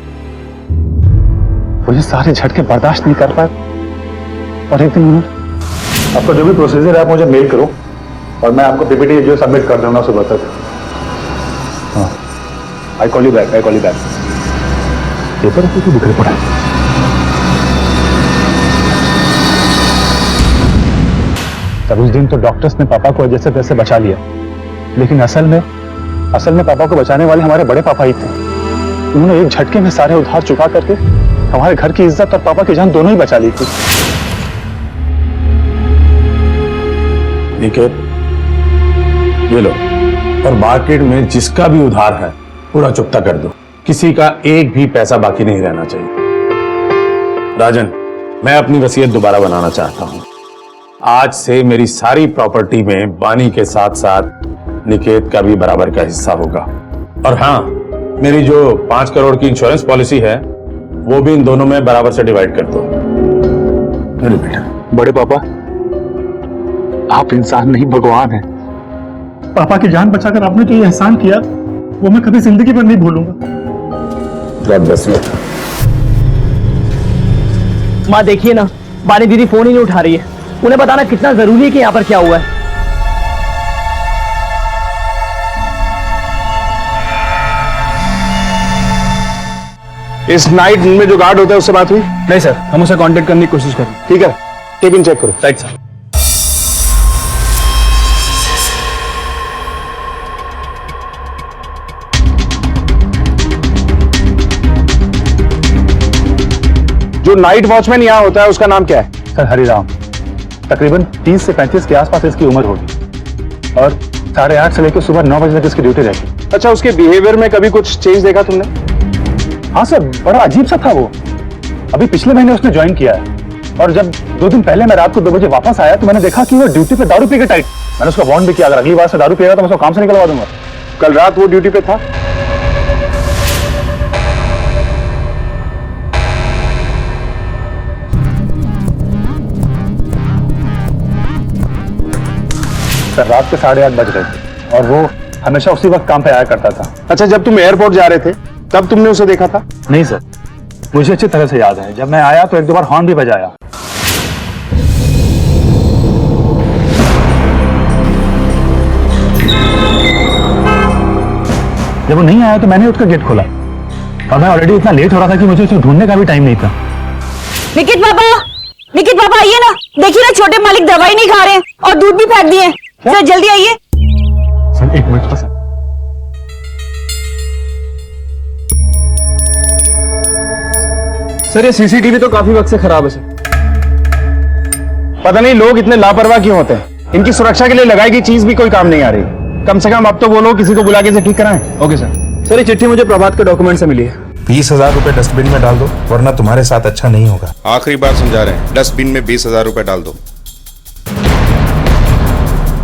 वो ये सारे झटके बर्दाश्त नहीं कर पाए और एक दिन उन्होंने, आपका जो भी प्रोसीजर है आप मुझे मेल करो और मैं आपको पीपीटी जो सबमिट कर दूंगा सुबह तक। हाँ, I call you back. Paper क्यों बिखरे पड़ा है? तब उस दिन तो डॉक्टर्स ने पापा को जैसे तैसे बचा लिया, लेकिन असल में पापा को बचाने वाले हमारे बड़े पापा ही थे। उन्होंने एक झटके में सारे उधार चुका करके हमारे घर की इज्जत और पापा की जान दोनों ही बचा ली थी। निकेत, ये लो, और मार्केट में जिसका भी उधार है पूरा चुकता कर दो। किसी का एक भी पैसा बाकी नहीं रहना चाहिए। राजन, मैं अपनी वसीयत दोबारा बनाना चाहता हूं। आज से मेरी सारी प्रॉपर्टी में बानी के साथ साथ निकेत का भी बराबर का हिस्सा होगा। और हाँ, मेरी जो 5 करोड़ की इंश्योरेंस पॉलिसी है वो भी इन दोनों में बराबर से डिवाइड कर दो। मेरे बेटा, बड़े पापा, आप इंसान नहीं भगवान हैं। पापा की जान बचाकर आपने जो ये एहसान किया वो मैं कभी जिंदगी भर नहीं भूलूंगा। माँ देखिए ना, बानी दीदी फोन ही नहीं उठा रही है। उन्हें बताना कितना जरूरी है कि यहाँ पर क्या हुआ है। इस नाइट में जो गार्ड होता है उससे बात हुई? नहीं सर, हम उसे कांटेक्ट करने की कोशिश करें। ठीक है, केबिन चेक करो। Right sir. जो नाइट वॉचमैन यहाँ होता है उसका नाम क्या है? सर, हरिराम। तकरीबन 30 से 35 के आसपास इसकी उम्र होगी और 8:30 से लेकर सुबह 9 बजे तक इसकी ड्यूटी रहती। अच्छा, उसके बिहेवियर में कभी कुछ चेंज देखा तुमने? हाँ सर, बड़ा अजीब सा था वो। अभी पिछले महीने उसने ज्वाइन किया है। और जब 2 दिन पहले मैं रात को 2 बजे वापस आया तो मैंने देखा कि वो ड्यूटी पे दारू पी के टाइट। मैंने उसको वार्न भी किया, अगर अगली बार से दारू पिएगा तो मैं उसको काम से निकलवा दूंगा। कल रात वो ड्यूटी पे था। सर रात के 8:30 बज रहे थे और वो हमेशा उसी वक्त काम पे आया करता था। अच्छा, जब तुम एयरपोर्ट जा रहे थे तब तुमने उसे देखा था? नहीं सर, मुझे अच्छी तरह से याद है, जब मैं आया तो 1-2 बार हॉर्न भी बजाया। जब वो नहीं आया तो मैंने उसका गेट खोला और मैं ऑलरेडी इतना लेट हो रहा था कि मुझे उसे ढूंढने का भी टाइम नहीं था। निकित पापा आइए ना, देखिए ना छोटे मालिक दवाई नहीं खा रहे हैं और दूध भी फेंक दिए। सर जल्दी आइए। Sir 1 minute sir. सर ये सीसीटीवी तो काफी वक्त से खराब है सर। पता नहीं लोग इतने लापरवाह क्यों होते हैं। इनकी सुरक्षा के लिए लगाई गई चीज भी कोई काम नहीं आ रही। कम से कम अब तो वो लोग किसी को बुला के इसे ठीक कराएं। Okay sir. सर ये चिट्ठी मुझे प्रभात के डॉक्यूमेंट से मिली है। 20,000 रुपए डस्टबिन में डाल दो, वरना तुम्हारे साथ अच्छा नहीं होगा। आखिरी बार समझा रहे हैं, डस्टबिन में 20,000 रुपए डाल दो।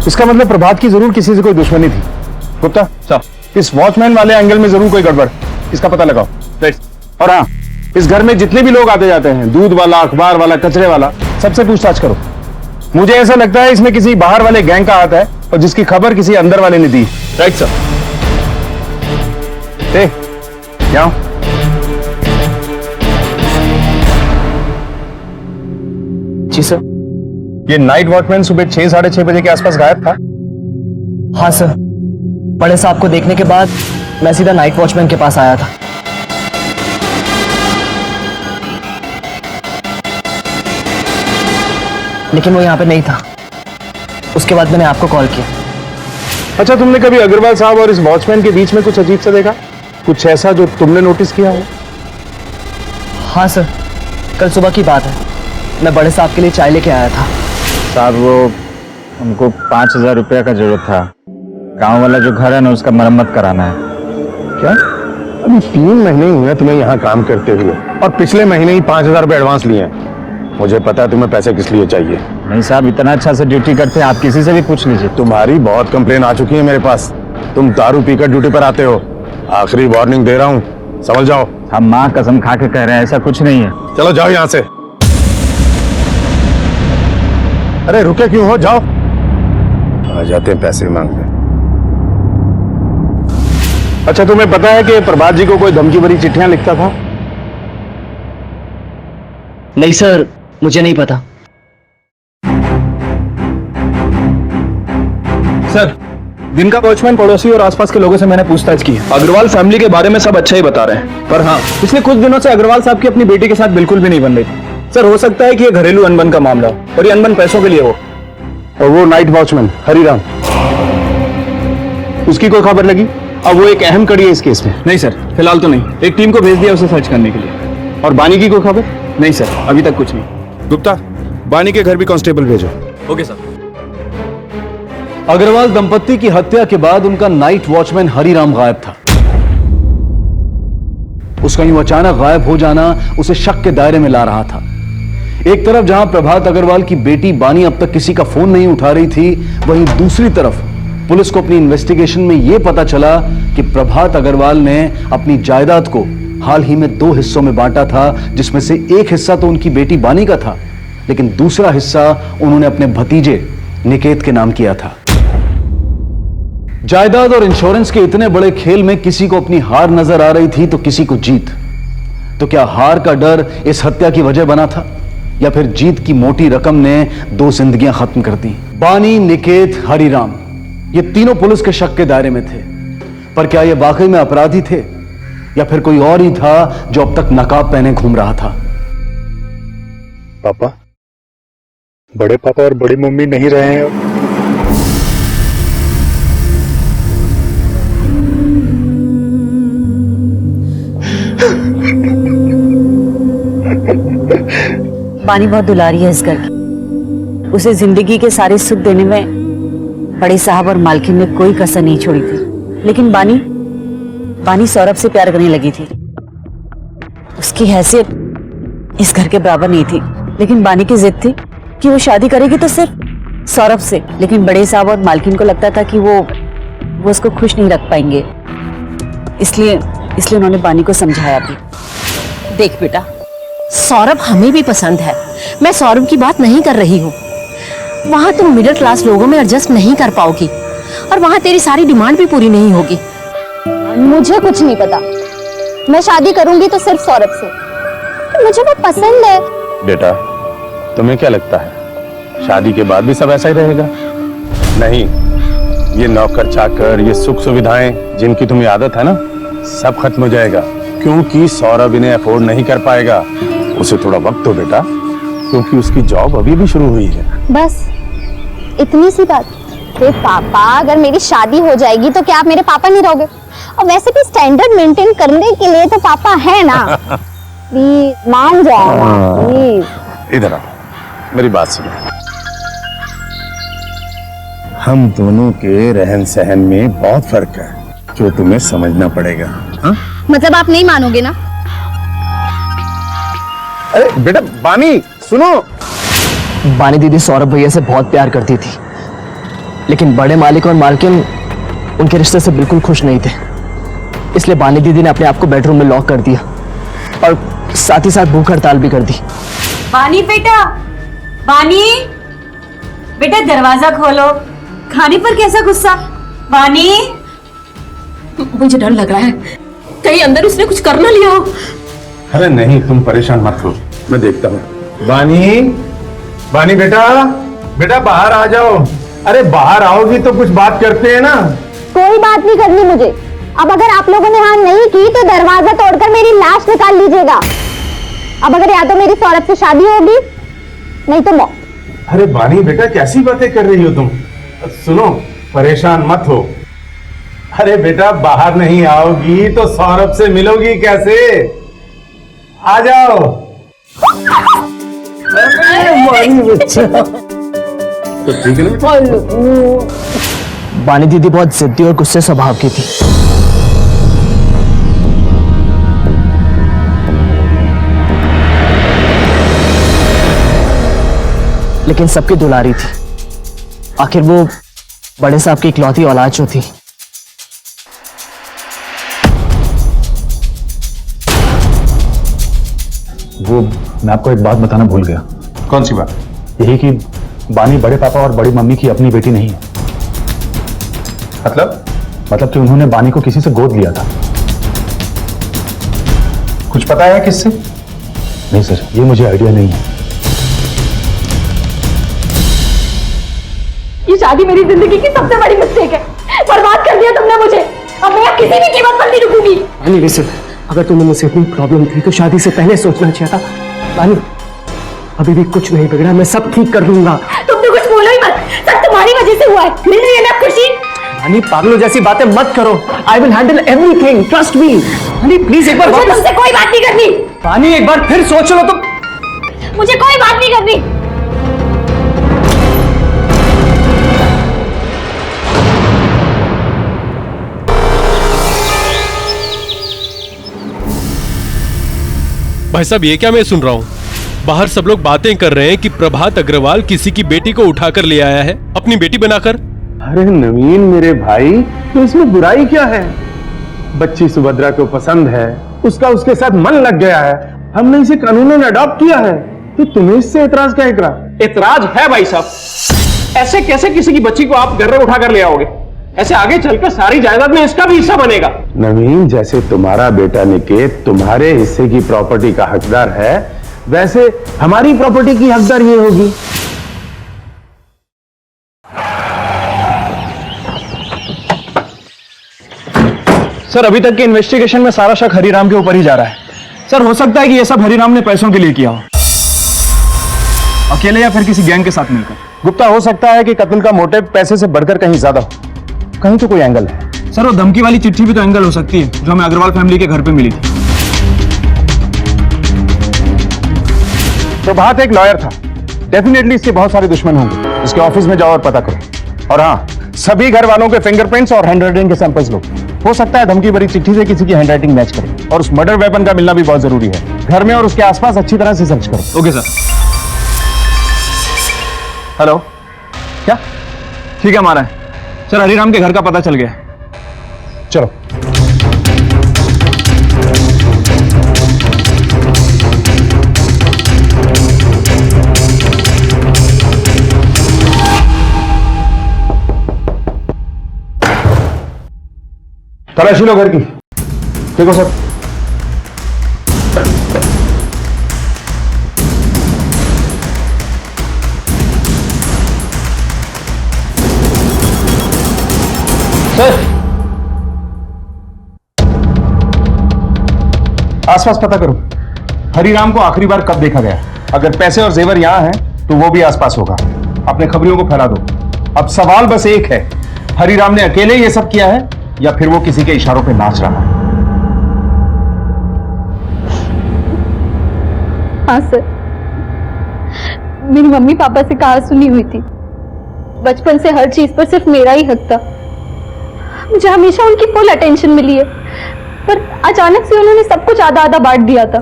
इसका मतलब प्रभात की जरूर किसी से कोई दुश्मनी थी। गुप्ता साहब, इस वॉचमैन वाले एंगल में जरूर कोई गड़बड़, इसका पता लगाओ। राइट। और हाँ, इस घर में जितने भी लोग आते जाते हैं, दूध वाला, अखबार वाला, कचरे वाला, सबसे पूछताछ करो। मुझे ऐसा लगता है इसमें किसी बाहर वाले गैंग का हाथ है और जिसकी खबर किसी अंदर वाले ने दी। Right sir. क्या जी सर। ये नाइट वॉचमैन सुबह 6-6:30 बजे के आसपास गायब था? हाँ सर, बड़े साहब को देखने के बाद मैं सीधा नाइट वॉचमैन के पास आया था। लेकिन वो यहाँ पे नहीं था। उसके बाद मैंने आपको कॉल किया। अच्छा, तुमने कभी अग्रवाल साहब और इस वॉचमैन के बीच में कुछ अजीब सा देखा? कुछ ऐसा जो तुमने नोटिस किया हो? हाँ सर, कल सुबह की बात है। मैं बड़े साहब के लिए चाय लेके आया था। साहब वो हमको 5,000 रुपया का जरूरत था। गांव वाला जो घर है ना, उसका मरम्मत कराना है। क्या? अभी 3 महीने हुए हैं तुम्हें यहाँ काम करते हुए और पिछले महीने ही 5,000 रुपए एडवांस लिए हैं। मुझे पता है तुम्हें पैसे किस लिए चाहिए। नहीं साहब, इतना अच्छा से ड्यूटी करते हैं, आप किसी से भी पूछ लीजिए। तुम्हारी बहुत कंप्लेन आ चुकी है मेरे पास। तुम दारू पीकर ड्यूटी पर आते हो। आखिरी वार्निंग दे रहा हूँ, समझ जाओ। हम माँ कसम खा के कह रहे हैं, ऐसा कुछ नहीं है। चलो जाओ यहाँ से। अरे रुके क्यों हो, जाओ। आ जाते हैं पैसे मांगते। अच्छा, तुम्हें पता है कि प्रभात जी को कोई धमकी भरी चिट्ठियां लिखता था? नहीं सर, मुझे नहीं पता। सर, दिन का वॉचमैन पड़ोसी और आसपास के लोगों से मैंने पूछताछ की है। अग्रवाल फैमिली के बारे में सब अच्छा ही बता रहे हैं, पर हाँ, पिछले कुछ दिनों से अग्रवाल साहब की अपनी बेटी के साथ बिल्कुल भी नहीं बन रही थी। सर हो सकता है कि ये घरेलू अनबन का मामला हो और ये अनबन पैसों के लिए हो। और वो नाइट वॉचमैन हरिराम, उसकी कोई खबर लगी? अब वो एक अहम कड़ी है इस केस में। नहीं सर, फिलहाल तो नहीं। एक टीम को भेज दिया उसे सर्च करने के लिए। और बानी की कोई खबर? नहीं सर, अभी तक कुछ नहीं। गुप्ता, बानी के घर भी कांस्टेबल भेजो। Okay sir. अग्रवाल दंपत्ति की हत्या के बाद उनका नाइट वॉचमैन हरिराम गायब था। उसका यूं अचानक गायब हो जाना उसे शक के दायरे में ला रहा था। एक तरफ जहां प्रभात अग्रवाल की बेटी बानी अब तक किसी का फोन नहीं उठा रही थी, वहीं दूसरी तरफ पुलिस को अपनी इन्वेस्टिगेशन में यह पता चला कि प्रभात अग्रवाल ने अपनी जायदाद को हाल ही में 2 हिस्सों में बांटा था, जिसमें से एक हिस्सा तो उनकी बेटी बानी का था, लेकिन दूसरा हिस्सा उन्होंने अपने भतीजे निकेत के नाम किया था। जायदाद और इंश्योरेंस के इतने बड़े खेल में किसी को अपनी हार नजर आ रही थी तो किसी को जीत। तो क्या हार का डर इस हत्या की वजह बना था, या फिर जीत की मोटी रकम ने 2 जिंदगियां खत्म कर दी? बानी, निकेत, हरिराम, ये तीनों पुलिस के शक के दायरे में थे, पर क्या ये वाकई में अपराधी थे या फिर कोई और ही था जो अब तक नकाब पहने घूम रहा था? पापा, बड़े पापा और बड़ी मम्मी नहीं रहे हैं। बानी बहुत दुलारी है इस घर की। उसे जिंदगी के सारे सुख देने में बड़े साहब और मालकिन ने कोई कसर नहीं छोड़ी थी। लेकिन बानी सौरभ से प्यार करने लगी थी। उसकी हैसियत इस घर के बराबर नहीं थी। लेकिन बानी की जिद थी कि वो शादी करेगी तो सिर्फ सौरभ से। लेकिन बड़े साहब और मालकिन को लगता था कि वो उसको खुश नहीं रख पाएंगे, इसलिए उन्होंने बानी को समझाया भी। देख बेटा, सौरभ हमें भी पसंद है, मैं सौरभ की बात नहीं कर रही हूँ। वहां तुम मिडिल क्लास लोगों में एडजस्ट नहीं कर पाओगी और वहां तेरी सारी डिमांड भी पूरी नहीं होगी। मुझे कुछ नहीं पता, मैं शादी करूंगी तो सिर्फ सौरभ से, तो मुझे वो पसंद है। बेटा, तुम्हें क्या लगता है शादी के बाद भी सब ऐसा ही रहेगा? नहीं, ये नौकर चाकर, ये सुख सुविधाएं जिनकी तुम्हें आदत है ना, सब खत्म हो जाएगा, क्योंकि सौरभ इन्हें अफोर्ड नहीं कर पाएगा। उसे थोड़ा वक्त दो बेटा, क्योंकि उसकी जॉब अभी भी शुरू हुई है। बस इतनी सी बात। पापा, अगर मेरी शादी हो जाएगी तो क्या आप मेरे पापा नहीं रहोगे? और वैसे भी स्टैंडर्ड मेंटेन करने के लिए तो पापा है ना। प्लीज मान जाओ प्लीज। इधर आओ, मेरी बात सुनो। हम दोनों के रहन सहन में बहुत फर्क है, जो तुम्हें समझना पड़ेगा। हा? मतलब आप नहीं मानोगे ना? अरे बेटा बानी सुनो। बानी दीदी सौरभ भैया से बहुत प्यार करती थी, लेकिन बड़े मालिक और मालकिन उनके रिश्ते से बिल्कुल खुश नहीं थे। इसलिए बानी दीदी ने अपने आप को बेडरूम में लॉक कर दिया और साथ ही साथ भूख हड़ताल भी कर दी। बानी बेटा, बानी बेटा दरवाजा खोलो। खाने पर कैसा गुस्सा? बानी, मुझे डर लग रहा है, कहीं अंदर उसने कुछ कर ना लिया हो। अरे नहीं, तुम परेशान मत हो, मैं देखता हूँ। बानी, बानी बेटा, बेटा बाहर आ जाओ। अरे बाहर आओगी तो कुछ बात करते हैं ना। कोई बात नहीं करनी मुझे। अब अगर आप लोगों ने हाँ नहीं की तो दरवाजा तोड़कर मेरी लाश निकाल लीजिएगा। अब अगर या तो मेरी सौरभ से शादी होगी, नहीं तो मौत। अरे बानी बेटा, कैसी बातें कर रही हो तुम? सुनो, परेशान मत हो। अरे बेटा, बाहर नहीं आओगी तो सौरभ से मिलोगी कैसे? आ जाओ। तो ठीक है ना? बानी दीदी बहुत जिद्दी और गुस्से स्वभाव की थी। लेकिन सबकी दुलारी थी। आखिर वो बड़े साहब की इकलौती औलाद जो थी। वो मैं आपको एक बात बताना भूल गया। कौन सी बात? यही कि बानी बड़े पापा और बड़ी मम्मी की अपनी बेटी नहीं है। मतलब कि उन्होंने बानी को किसी से गोद लिया था। कुछ पता है किससे? नहीं सर, ये मुझे आइडिया नहीं है। ये शादी मेरी जिंदगी की सबसे बड़ी मिस्टेक है। बर्बाद कर दिया तुमने मुझे। अब मैं यहाँ किसी भी कीमत पर नहीं रुकूंगी। बानी लिसन, अगर तुम्हें मुझसे इतनी प्रॉब्लम थी तो शादी से पहले सोचना चाहिए था। बानी, अभी भी कुछ नहीं बिगड़ा, मैं सब ठीक कर दूंगा। तुम तो कुछ बोलो ही मत, सब तुम्हारी वजह से हुआ है। मिल रही है ना खुशी? बानी, पागलों जैसी बातें मत करो। I will handle everything, trust me. बानी प्लीज एक बार मुझे तुमसे कोई बात नहीं करनी। बानी एक बार फिर सोच लो तो। मुझे कोई बात नहीं करनी। भाई साहब, ये क्या मैं सुन रहा हूँ? बाहर सब लोग बातें कर रहे हैं कि प्रभात अग्रवाल किसी की बेटी को उठाकर ले आया है, अपनी बेटी बनाकर। अरे नवीन मेरे भाई, तो इसमें बुराई क्या है? बच्ची सुभद्रा को पसंद है, उसका उसके साथ मन लग गया है, हमने इसे कानूनन अडॉप्ट किया है, तो तुम्हें इससे एतराज क्या? एतराज है भाई साहब। ऐसे कैसे किसी की बच्ची को आप घर में उठाकर ले आओगे? ऐसे आगे चलकर सारी जायदाद में इसका भी हिस्सा बनेगा। नवीन, जैसे तुम्हारा बेटा निकेत तुम्हारे हिस्से की प्रॉपर्टी का हकदार है, वैसे हमारी प्रॉपर्टी की हकदार ये होगी। सर, अभी तक के इन्वेस्टिगेशन में सारा शक हरिराम के ऊपर ही जा रहा है। सर, हो सकता है कि ये सब हरिराम ने पैसों के लिए किया हो, अकेले या फिर किसी गैंग के साथ मिलकर। गुप्ता, हो सकता है कि कत्ल का मोटिव पैसे से बढ़कर कहीं ज्यादा हो, कहीं तो कोई एंगल है। सर, वो धमकी वाली चिट्ठी भी तो एंगल हो सकती है जो हमें अग्रवाल फैमिली के घर पे मिली थी। प्रभात एक लॉयर था, डेफिनेटली इसके बहुत सारे दुश्मन होंगे। इसके ऑफिस में जाओ और पता करो। और हाँ, सभी घर वालों के फिंगरप्रिंट्स और हैंडराइटिंग के सैंपल्स लो। हो सकता है धमकी भरी चिट्ठी से किसी की हैंडराइटिंग मैच करे। और उस मर्डर वेपन का मिलना भी बहुत जरूरी है। घर में और उसके आसपास अच्छी तरह से सर्च करो। Okay sir. हेलो, क्या? ठीक है, हमारा है सर। हरिराम के घर का पता चल गया। चलो। तलाशी लो घर की। देखो सर। सर, आसपास पता करो हरिराम को आखिरी बार कब देखा गया। अगर पैसे और जेवर यहां हैं तो वो भी आसपास होगा। अपने खबरियों को फैला दो। अब सवाल बस एक है, हरिराम ने अकेले ये सब किया है या फिर वो किसी के इशारों पे नाच रहा है? हाँ सर, मेरी मम्मी पापा से कहा सुनी हुई थी। बचपन से हर चीज पर सिर्फ मेरा ही हक था। मुझे हमेशा उनकी फुल अटेंशन मिली है, पर अचानक से उन्होंने सब कुछ आधा आधा बांट दिया था।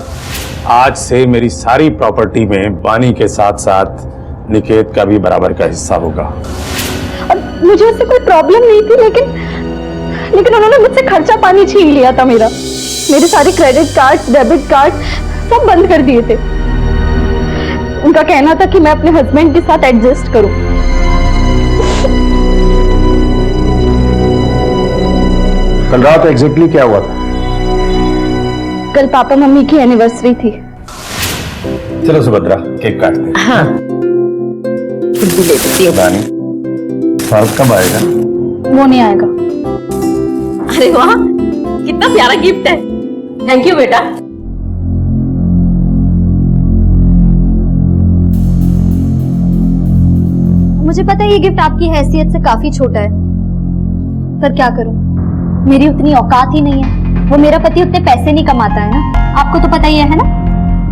आज से मेरी सारी प्रॉपर्टी में बानी के साथ साथ निकेत का भी बराबर का हिस्सा होगा। और मुझे उससे कोई प्रॉब्लम नहीं थी, लेकिन उन्होंने मुझसे खर्चा पानी छीन लिया था। मेरे सारे क्रेडिट कार्ड, डेबिट कार्ड सब बंद कर दिए थे। उनका कहना था कि मैं अपने हस्बैंड के साथ एडजस्ट करूं। कल रात एग्जैक्टली क्या हुआ था? कल पापा मम्मी की एनिवर्सरी थी। चलो सुभद्रा, केक काटते हैं। हाँ, बानी, सौरभ कब आएगा? वो नहीं आएगा। अरे वाह, कितना प्यारा गिफ्ट है। थैंक यू बेटा। मुझे पता है ये गिफ्ट आपकी हैसियत से काफी छोटा है, पर क्या करूं, मेरी उतनी औकात ही नहीं है। वो मेरा पति उतने पैसे नहीं कमाता है ना, आपको तो पता ही है ना।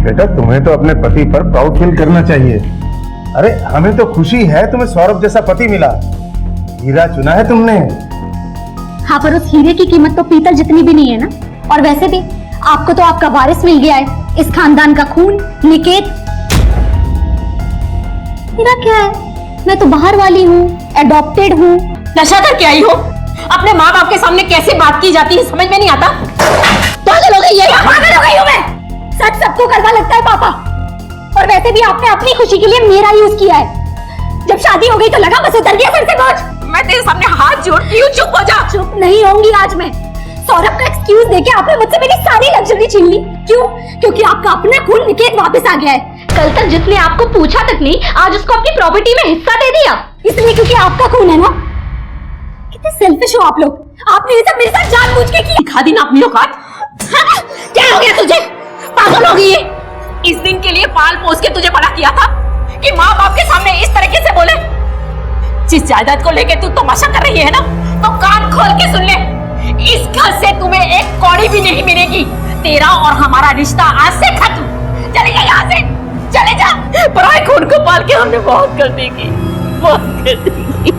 बेटा, तुम्हें तो अपने पति पर प्राउड फील करना चाहिए। अरे हमें तो खुशी है तुम्हें सौरभ जैसा पति मिला। हीरा चुना है तुमने। हाँ, पर उस हीरे की कीमत तो पीतल जितनी भी नहीं है ना। और वैसे भी आपको तो आपका वारिस मिल गया है, इस खानदान का खून, निकेत। हीरा क्या है, मैं तो बाहर वाली हूँ, एडॉप्टेड हूँ। नशा करके आई हो? अपने माँ बाप के सामने कैसे बात की जाती है समझ में नहीं आता। पागल हो गई है। पागल हो गई हूँ मैं? सच सबको करवा लगता है पापा। और वैसे भी आपने अपनी खुशी के लिए मेरा यूज किया है। जब शादी हो गई तो लगा बस उतर गया सर से बोझ। मैं तेरे सामने हाथ जोड़ती हूँ, चुप हो जा। चुप नहीं होंगी आज मैं। सौरभ का एक्सक्यूज देके आपने मुझसे मेरी सारी लग्जरी छीन ली। क्यों? क्योंकि आपका अपना खून निकेत वापस आ गया है। कल तक जिसने आपको पूछा तक नहीं, आज उसको अपनी प्रॉपर्टी में हिस्सा दे दिया। इसलिए क्योंकि आपका खून है ना। कितने सेल्फिश हो आप लोग। आपने ये सब मेरे साथ जानबूझ के किया। दिखा दी ना अपनी औकात। क्या हो गया तुझे? पागल हो गई है? इस दिन के लिए पाल पोस के तुझे बड़ा किया था कि माँ बाप के सामने इस तरीके से बोले। जिस जायदाद को लेके तू तमाशा कर रही है ना, तो कान खोल के सुन ले। इस घर से तुम्हें एक कौड़ी भी नहीं मिलेगी। तेरा और हमारा रिश्ता आज से खत्म। चले जा यहाँ से, चले जा। पराए खून को पाल के हमने बहुत कर देगी, बहुत कर देगी।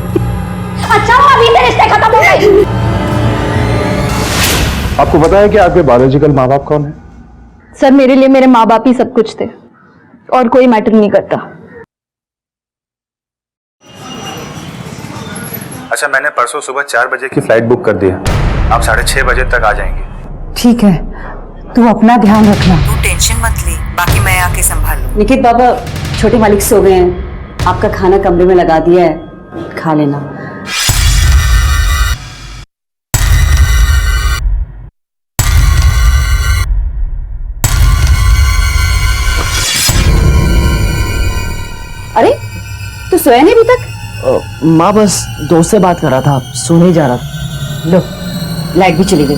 अच्छा हुआ अभी से रिश्ते खत्म हो गए। आपको पता है कि आपके बायोलॉजिकल माँ बाप कौन है? सर, मेरे लिए मेरे माँ बाप ही सब कुछ थे और कोई मैटर नहीं करता। अच्छा, मैंने परसों सुबह 4 बजे की फ्लाइट बुक कर दी है। आप 6:30 बजे तक आ जाएंगे। ठीक है, तू अपना ध्यान रखना। तू टेंशन मत ले, बाकी मैं आके संभाल लूं। निकेत बाबा, छोटे मालिक सो गए हैं। आपका खाना कमरे में लगा दिया है, खा लेना। अरे, तू सोया नहीं अभी तक? माँ बस दोस्त से बात कर रहा था, सोने जा रहा था। लो, लाइट भी चली गई।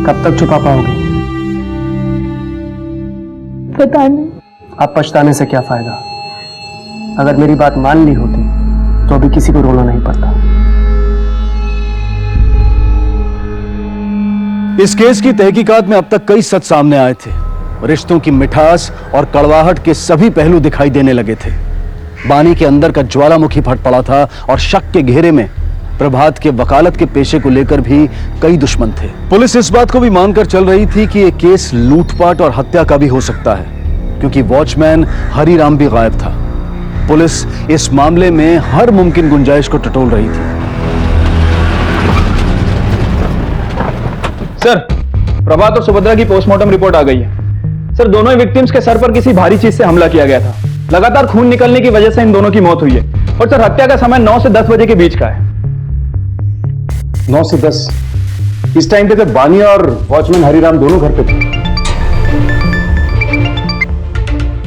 कब तक छुपा पाओगे? पता नहीं। अब पछताने से क्या फायदा? अगर मेरी बात मान ली होती तो अभी किसी को रोना नहीं पड़ता। इस केस की तहकीकात में अब तक कई सच सामने आए थे, रिश्तों की मिठास और कड़वाहट के सभी पहलू दिखाई देने लगे थे। बानी के अंदर का ज्वालामुखी फट पड़ा था और शक के घेरे में प्रभात के वकालत के पेशे को लेकर भी कई दुश्मन थे। पुलिस इस बात को भी मानकर चल रही थी कि यह केस लूटपाट और हत्या का भी हो सकता है, क्योंकि वॉचमैन हरिराम भी गायब था। पुलिस इस मामले में हर मुमकिन गुंजाइश को टटोल रही थी। सर, प्रभात और सुभद्रा की पोस्टमार्टम रिपोर्ट आ गई है। सर, दोनों ही विक्टिम्स के सर पर किसी भारी चीज से हमला किया गया था। लगातार खून निकलने की वजह से इन दोनों की मौत हुई है। और सर, हत्या का समय 9 से 10 बजे के बीच का है। 9 से 10? इस टाइम पे तो बानी और वॉचमैन हरिराम दोनों घर पे थे।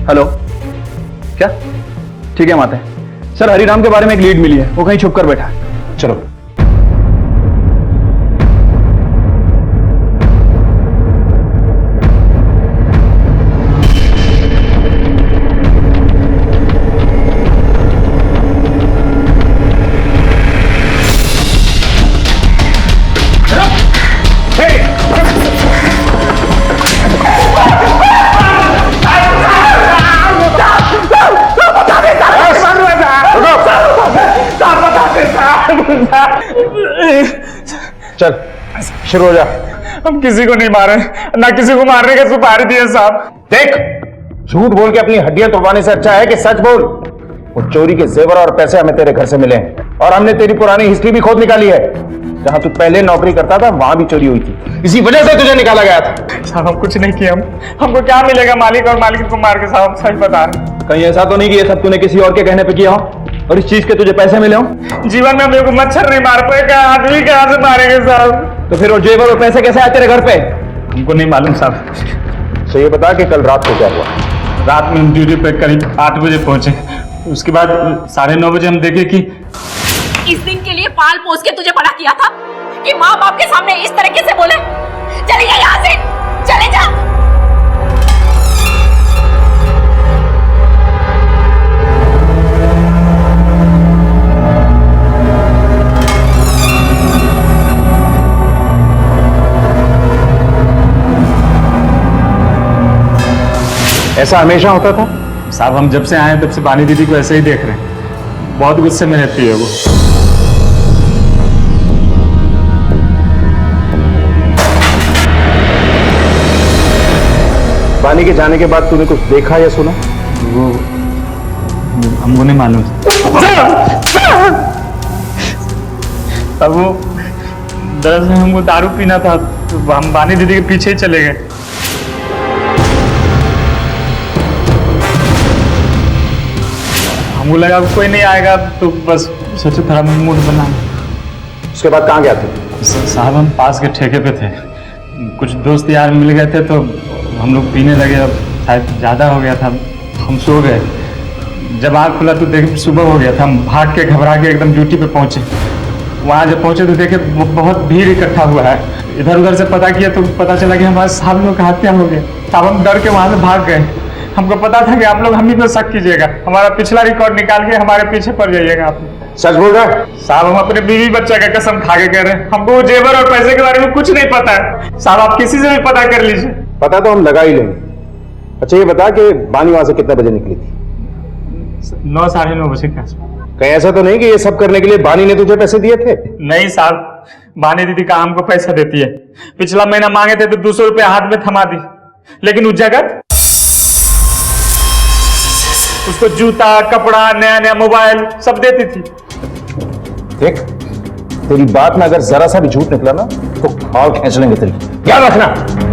हेलो, क्या? ठीक है, हम आते हैं। सर, हरिराम के बारे में एक लीड मिली है, वो कहीं छुप कर बैठा है। चलो। चल, शुरू हो जा। हम किसी को नहीं मारे, ना किसी को मारने का सुपारी दिए साहब। देख, झूठ बोल के अपनी हड्डियां तोड़वाने से अच्छा है कि सच बोल। वो चोरी के जेवर और पैसे हमें तेरे घर से मिले हैं और हमने तेरी पुरानी हिस्ट्री भी खोद निकाली है। जहां तू पहले नौकरी करता था वहां भी चोरी हुई थी, इसी वजह से तुझे निकाला गया था। साहब, हम कुछ नहीं किया। हमको क्या मिलेगा मालिक और मालिक को मार के? साहब, सच बता रहे। कहीं ऐसा तो नहीं कि ये सब तूने किसी और के कहने पे किया हो और इस चीज के तुझे पैसे मिले हो? जीवन में मेरे को मच्छर नहीं मार पाएगा, आदमी कहां से मारेंगे साहब? तो फिर वो जेवर और पैसे कैसे आए तेरे घर पे? हमको नहीं मालूम साहब। तो ये बता कि कल रात को क्या हुआ? रात में हम ड्यूटी पे करीब 8 बजे पहुंचे। उसके बाद 9:30 बजे हम देखे कि इस दिन के लिए पाल पोस के तुझे बड़ा किया था कि माँ बाप के सामने इस तरीके से बोले? चले जा यहाँ से, चले जा। ऐसा हमेशा होता था? साहब, हम जब से आए तब से बानी दीदी को ऐसे ही देख रहे हैं। बहुत गुस्से में रहती है वो। बानी के जाने के बाद तूने कुछ देखा या सुना? वो हमको नहीं मालूम। अब वो दरअसल हमको दारू पीना था तो हम बानी दीदी के पीछे ही चले गए। हमको लगा कोई नहीं आएगा तो बस सोचे थोड़ा मूड बना। उसके बाद कहाँ गया थे? साहब, हम पास के ठेके पे थे। कुछ दोस्त यार मिल गए थे तो हम लोग पीने लगे। अब शायद ज़्यादा हो गया था, हम सो गए। जब आँख खुला तो देखे सुबह हो गया था। हम भाग के घबरा के एकदम ड्यूटी पे पहुंचे। वहाँ जब पहुंचे तो देखे बहुत भीड़ इकट्ठा हुआ है। इधर उधर से पता किया तो पता चला कि हमारे साहब लोग का हत्या हो गया। तब हम डर के वहाँ से भाग गए। हमको पता था कि आप लोग हम ही पे शक कीजिएगा, हमारा पिछला रिकॉर्ड निकाल के हमारे पीछे पड़ जाइएगा आप। सच बोल रहा है? साहब, हम अपने बीवी बच्चा का कसम खा के कह रहे हैं। हमको जेवर और पैसे के बारे में कुछ नहीं पता है। साहब, आप किसी से भी पता कर लीजिए। पता तो हम लगा ही लेंगे। अच्छा, ये बता कि बानी वहां से कितने बजे निकली थी? 9 साढ़े 9 बजे के आसपास। कहीं ऐसा तो नहीं कि ये सब करने के लिए बानी ने तुझे पैसे दिए थे? नहीं साहब, बानी दीदी का हमको पैसा देती है। पिछला महीना मांगे थे तो 200 रुपए हाथ में थमा दी, लेकिन उस जगह उसको जूता, कपड़ा, नया नया मोबाइल सब देती थी। देख, तेरी बात में अगर जरा सा भी झूठ निकला ना तो खाल खींच लेंगे तेरी, याद रखना।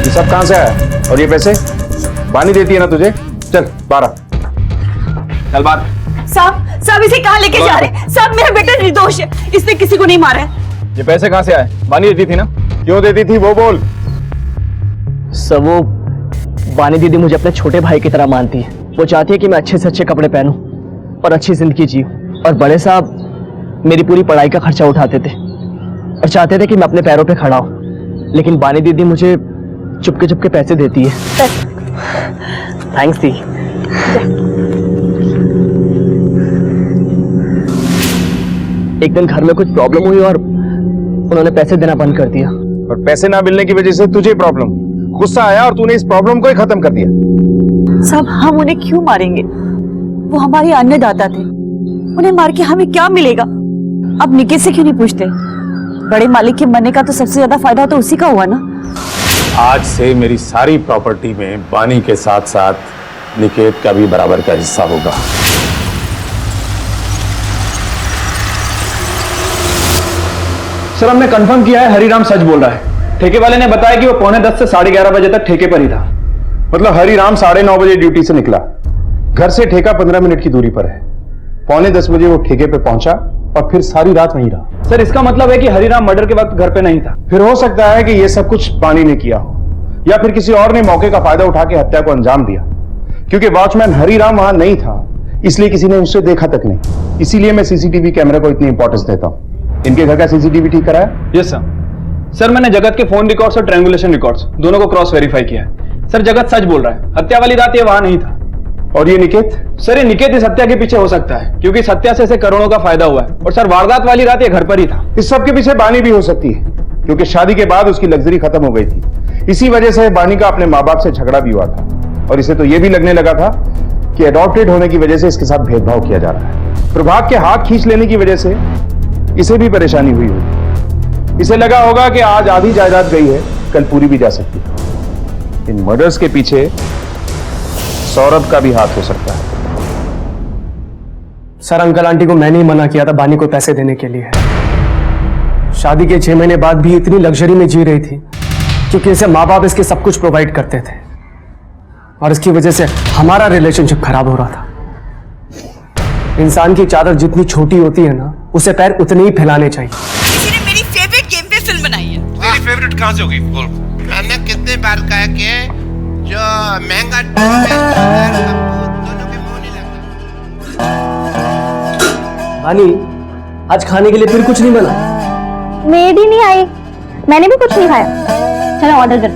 सब कहां से आया? और ये पैसे बानी देती है ना तुझे? चल 12। चल बात। साहब इसे कहाँ लेके जा रहे हैं? साहब मेरा बेटा निर्दोष है, इसने किसी को नहीं मारा है। ये पैसे कहाँ से आए? बानी देती थी ना? क्यों देती थी वो बोल। सब वो बानी दीदी मुझे अपने छोटे भाई की तरह मानती है। वो चाहती है कि मैं अच्छे से अच्छे कपड़े पहनूं और अच्छी जिंदगी जीऊं। और बड़े साहब मेरी पूरी पढ़ाई का खर्चा उठाते थे और चाहते थे कि मैं अपने पैरों पे खड़ा हूं। लेकिन बानी दीदी मुझे चुपके चुपके पैसे देती है। थैंक्स दी। एक दिन घर में कुछ प्रॉब्लम हुई और उन्होंने पैसे देना बंद कर दिया। और पैसे ना मिलने की वजह से तुझे प्रॉब्लम, गुस्सा आया और तूने इस प्रॉब्लम को ही खत्म कर दिया। साहब हम उन्हें क्यों मारेंगे? वो हमारे अन्नदाता थे, उन्हें मार के हमें क्या मिलेगा? अब निकेत से क्यों नहीं पूछते? बड़े मालिक के मरने का तो सबसे ज्यादा फायदा तो उसी का हुआ ना। आज से मेरी सारी प्रॉपर्टी में बानी के साथ साथ निकेत का भी बराबर का हिस्सा होगा। सर हमने कंफर्म किया है, हरिराम सच बोल रहा है। ठेके वाले ने बताया कि वो 9:45 से 11:30 बजे तक ठेके पर ही था। मतलब हरिराम 9:30 बजे ड्यूटी से निकला, घर से ठेका 15 मिनट की दूरी पर है। 9:45 बजे वो ठेके पे पहुंचा और फिर सारी रात वहीं रहा। सर इसका मतलब है कि हरिराम मर्डर के वक्त घर पे नहीं था। फिर हो सकता है कि ये सब कुछ बानी ने किया हो या फिर किसी और ने मौके का फायदा उठा के हत्या को अंजाम दिया। क्योंकि वॉचमैन हरिराम वहां नहीं था, इसलिए किसी ने उसे देखा तक नहीं। इसीलिए मैं सीसीटीवी कैमरे को इतनी इंपॉर्टेंस देता हूं। इनके घर का सीसीटीवी ठीक कराया? यस सर मैंने जगत के फोन रिकॉर्ड्स और ट्रायंगुलेशन रिकॉर्ड्स दोनों को क्रॉस वेरीफाई किया है। सर जगत सच बोल रहा है, हत्या वाली रात ये वहां नहीं था। और ये निकेत? सर ये निकेत इस हत्या के पीछे हो सकता है क्योंकि इस हत्या से इसे करोड़ों का फायदा हुआ है। और सर वारदात वाली रात ये घर पर ही था। इस सब के पीछे बानी भी हो सकती है क्योंकि शादी के बाद उसकी लग्जरी खत्म हो गई थी। इसी वजह से बानी का अपने माँ बाप से झगड़ा भी हुआ था और इसे तो यह भी लगने लगा था कि अडॉप्टेड होने की वजह से इसके साथ भेदभाव किया जा रहा है। प्रभाग के हाथ खींच लेने की वजह से इसे भी परेशानी हुई होगी। इसे लगा होगा कि आज आधी जायदाद गई है, कल पूरी भी जा सकती है। इन मर्डर्स के पीछे सौरभ का भी हाथ हो सकता है। सर अंकल आंटी को मैंने ही मना किया था बानी को पैसे देने के लिए। शादी के 6 महीने बाद भी इतनी लग्जरी में जी रही थी क्योंकि इसे माँ बाप इसके सब कुछ प्रोवाइड करते थे और इसकी वजह से हमारा रिलेशनशिप खराब हो रहा था। इंसान की चादर जितनी छोटी होती है ना, उसे पैर उतने ही फैलाने चाहिए। किसी ने मेरी फेवरेट गेम पे फिल्म बनाई है। तेरी फेवरेट कहाँ से होगी? बोल। मैंने कितने बार कहा कि जो महंगा बानी आज खाने के लिए फिर कुछ नहीं बना? मेड ही नहीं आई, मैंने भी कुछ नहीं खाया। चलो ऑर्डर कर।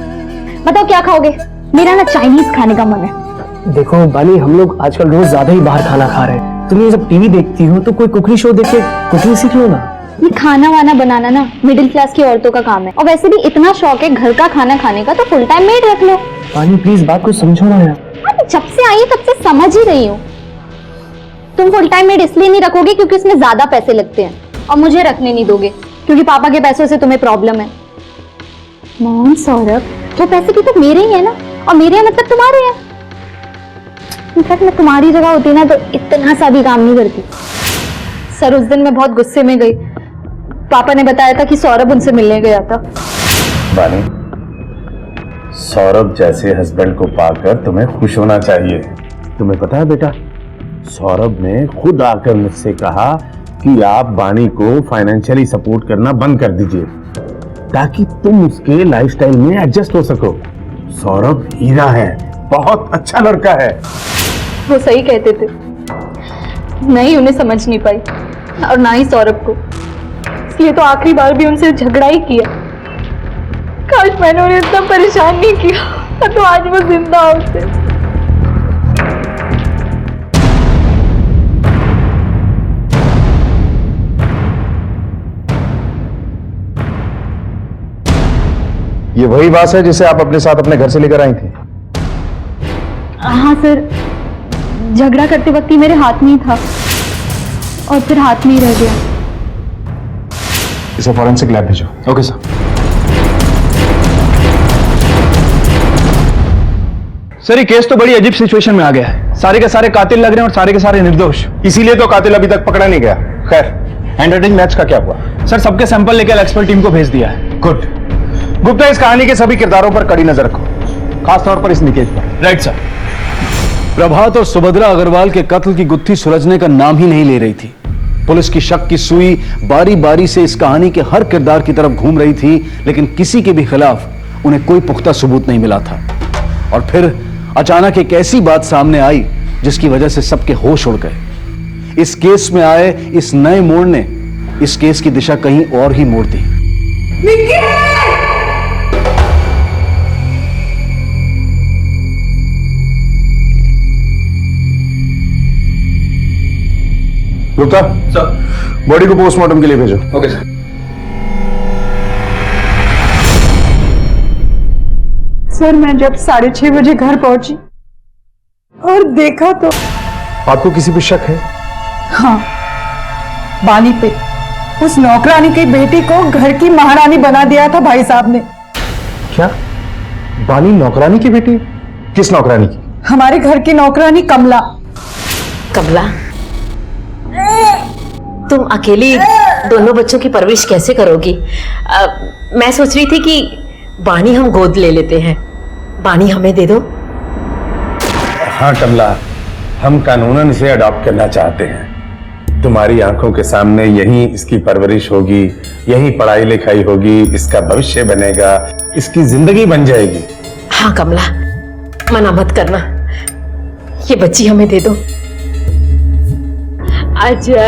बताओ क्या खाओगे? मेरा ना चाइनीज खाने का मन है। देखो बानी हम लोग आजकल रोज ज्यादा ही बाहर खाना खा रहे हैं। तुम ये जब टीवी देखती हो तो कोई कुकिंग शो देख के कुकिंग सीख लो ना। ये खाना वाना बनाना ना मिडिल क्लास की औरतों का काम है और वैसे भी इतना शौक है घर का खाना खाने का तो फुल टाइम मेड रख लो। बानी प्लीज बात को समझो ना यार। जब से आई तब से समझ ही रही हूँ। तुम फुल टाइम मेड इसलिए नहीं रखोगे क्योंकि उसमें ज्यादा पैसे लगते हैं और मुझे रखने नहीं दोगे क्योंकि पापा के पैसों से तुम्हें प्रॉब्लम है। मोहन सौरभ वो पैसे भी तो मेरे ही है ना, और मेरे हैं मतलब तुम्हारे हैं। इनफैक्ट मैं तुम्हारी जगह होती ना तो इतना सा भी काम नहीं करती। सर उस दिन मैं बहुत गुस्से में गई। पापा ने बताया था कि सौरभ उनसे मिलने गया था। बानी सौरभ जैसे हस्बैंड को पाकर तुम्हें खुश होना चाहिए। तुम्हें पता है बेटा, सौरभ ने खुद आकर मुझसे कहा कि आप बानी को फाइनेंशियली सपोर्ट करना बंद कर दीजिए ताकि तुम उसके लाइफस्टाइल में एडजस्ट हो सको। सौरभ हीरा है, बहुत अच्छा लड़का है। वो सही कहते थे, नहीं उन्हें समझ नहीं पाई और ना ही सौरभ को, इसलिए तो आखिरी बार भी उनसे झगड़ा ही किया। काश मैंने उन्हें इतना परेशान नहीं किया तो आज वो जिंदा होते। ये वही बात है जिसे आप अपने साथ अपने घर से लेकर आई थी? हाँ सर, झगड़ा करते वक्त ही मेरे हाथ में ही था और फिर हाथ में ही रह गया। इसे फॉरेंसिक लैब भेजो। Okay sir. सर ये केस तो बड़ी अजीब सिचुएशन में आ गया है। सारे के सारे कातिल लग रहे हैं और सारे के सारे निर्दोष। इसीलिए तो कातिल अभी तक पकड़ा नहीं गया। खैर हैंडराइटिंग मैच का क्या हुआ? सर सबके सैंपल लेकर एक्सपर्ट टीम को भेज दिया है। गुड। गुप्ता इस कहानी के सभी किरदारों पर कड़ी नजर रखो, खासतौर पर इस निकेत पर। Right sir. प्रभात और सुभद्रा अग्रवाल के कत्ल की गुत्थी सुलझने का नाम ही नहीं ले रही थी। पुलिस की शक की सुई बारी बारी से इस कहानी के हर किरदार की तरफ घूम रही थी, लेकिन किसी के भी खिलाफ उन्हें कोई पुख्ता सबूत नहीं मिला था। और फिर अचानक एक ऐसी बात सामने आई जिसकी वजह से सबके होश उड़ गए। इस केस में आए इस नए मोड़ ने इस केस की दिशा कहीं और ही मोड़ दी। गुप्ता सर, बॉडी को पोस्टमार्टम के लिए भेजो। Okay sir. सर मैं जब 6:30 बजे घर पहुंची और देखा तो आपको किसी पे शक है? हाँ, बानी पे। उस नौकरानी की बेटी को घर की महारानी बना दिया था भाई साहब ने। क्या? बानी नौकरानी की बेटी? किस नौकरानी की? हमारे घर की नौकरानी कमला। कमला, तुम अकेली दोनों बच्चों की परवरिश कैसे करोगी? मैं सोच रही थी कि बानी हम गोद ले लेते हैं। बानी हमें दे दो। हाँ कमला, हम कानूनन इसे अडॉप्ट करना चाहते हैं। तुम्हारी आंखों के सामने यहीं इसकी परवरिश होगी, यहीं पढ़ाई लिखाई होगी, इसका भविष्य बनेगा, इसकी जिंदगी बन जाएगी। हाँ कमला, मना मत करना, ये बच्ची हमें दे दो। अच्छा,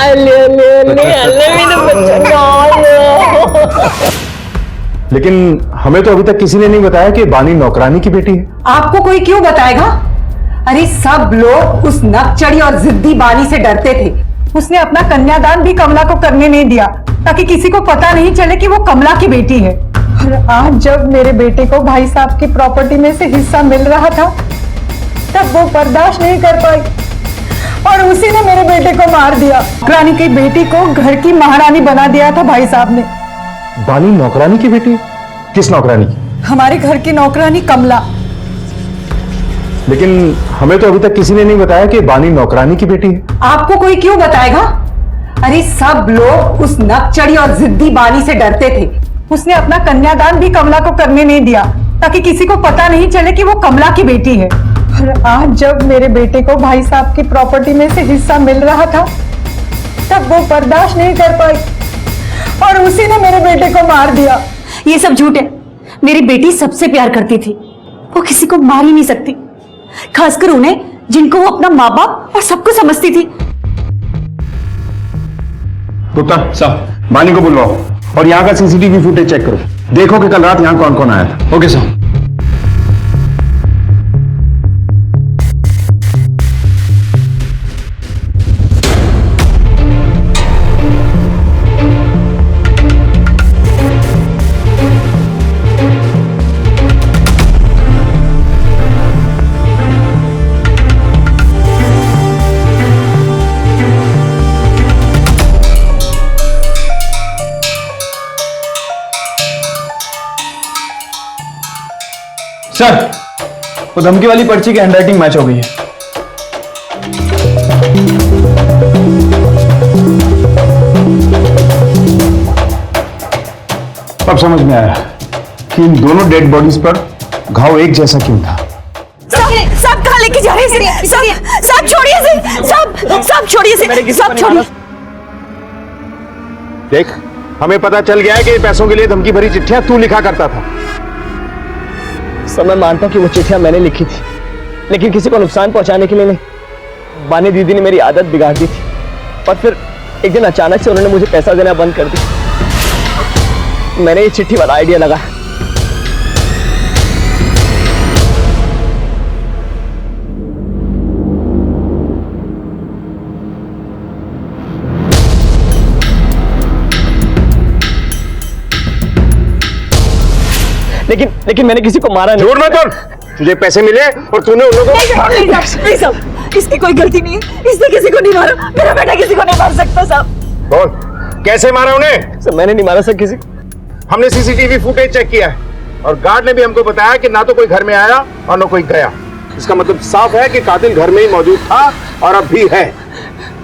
अले अले अले अले मेरे बच्चा। लेकिन हमें तो अभी तक किसी ने नहीं बताया कि बानी नौकरानी की बेटी है। आपको कोई क्यों बताएगा? अरे सब लोग उस नकचड़ी और जिद्दी बानी से डरते थे। उसने अपना कन्यादान भी कमला को करने नहीं दिया ताकि किसी को पता नहीं चले कि वो कमला की बेटी है। और आज जब मेरे बेटे को भाई साहब की प्रॉपर्टी में से हिस्सा मिल रहा था तब वो बर्दाश्त नहीं कर पाई और उसी ने मेरे बेटे को मार दिया। नौकरानी की बेटी को घर की महारानी बना दिया था भाई साहब ने। बानी नौकरानी की बेटी? किस नौकरानी की? हमारे घर की नौकरानी कमला। लेकिन हमें तो अभी तक किसी ने नहीं बताया कि बानी नौकरानी की बेटी है। आपको कोई क्यों बताएगा? अरे सब लोग उस नकचड़ी और जिद्दी बानी से डरते थे। उसने अपना कन्यादान भी कमला को करने नहीं दिया ताकि किसी को पता नहीं चले कि वो कमला की बेटी है। और आज जब मेरे बेटे को भाई साहब की प्रॉपर्टी में से हिस्सा मिल रहा था तब वो बर्दाश्त नहीं कर पाई और उसी ने मेरे बेटे को मार दिया। ये सब झूठ है। मेरी बेटी सबसे प्यार करती थी, वो किसी को मार ही नहीं सकती, खासकर उन्हें जिनको वो अपना माँ बाप और सबको समझती थी। गुप्ता साहब, बानी को बुलवाओ और यहाँ का सीसीटीवी फुटेज चेक करो। देखो कि कल रात यहाँ कौन कौन आया था। ओके साहब। सर, वो धमकी वाली पर्ची की हैंडराइटिंग मैच हो गई है। अब समझ में आया कि इन दोनों डेड बॉडीज पर घाव एक जैसा क्यों था। सब कहाँ लेके जा रहे हैं? सब छोड़िए इसे, सब छोड़िए इसे, सब छोड़िए। देख, हमें पता चल गया है कि पैसों के लिए धमकी भरी चिट्ठियां तू लिखा करता था। सर मैं मानता हूँ कि वो चिट्ठियां मैंने लिखी थी, लेकिन किसी को नुकसान पहुंचाने के लिए नहीं। बानी दीदी ने मेरी आदत बिगाड़ दी थी और फिर एक दिन अचानक से उन्होंने मुझे पैसा देना बंद कर दिया। मैंने ये चिट्ठी वाला आइडिया लगाया। लेकिन मैंने किसी को मारा नहीं। जोर मत कर, तुझे पैसे मिले और तूने उन लोगों को। इसकी कोई गलती नहीं है, इसने किसी को नहीं मारा। मेरा बेटा किसी को नहीं मार सकता साहब। कौन? कैसे मारा उन्हें? सर मैंने नहीं मारा सर किसी। हमने सीसीटीवी फुटेज चेक किया है और गार्ड ने भी हमको बताया कि ना तो कोई घर में आया और ना कोई गया। इसका मतलब साफ है कि कातिल घर में ही मौजूद था और अब भी है।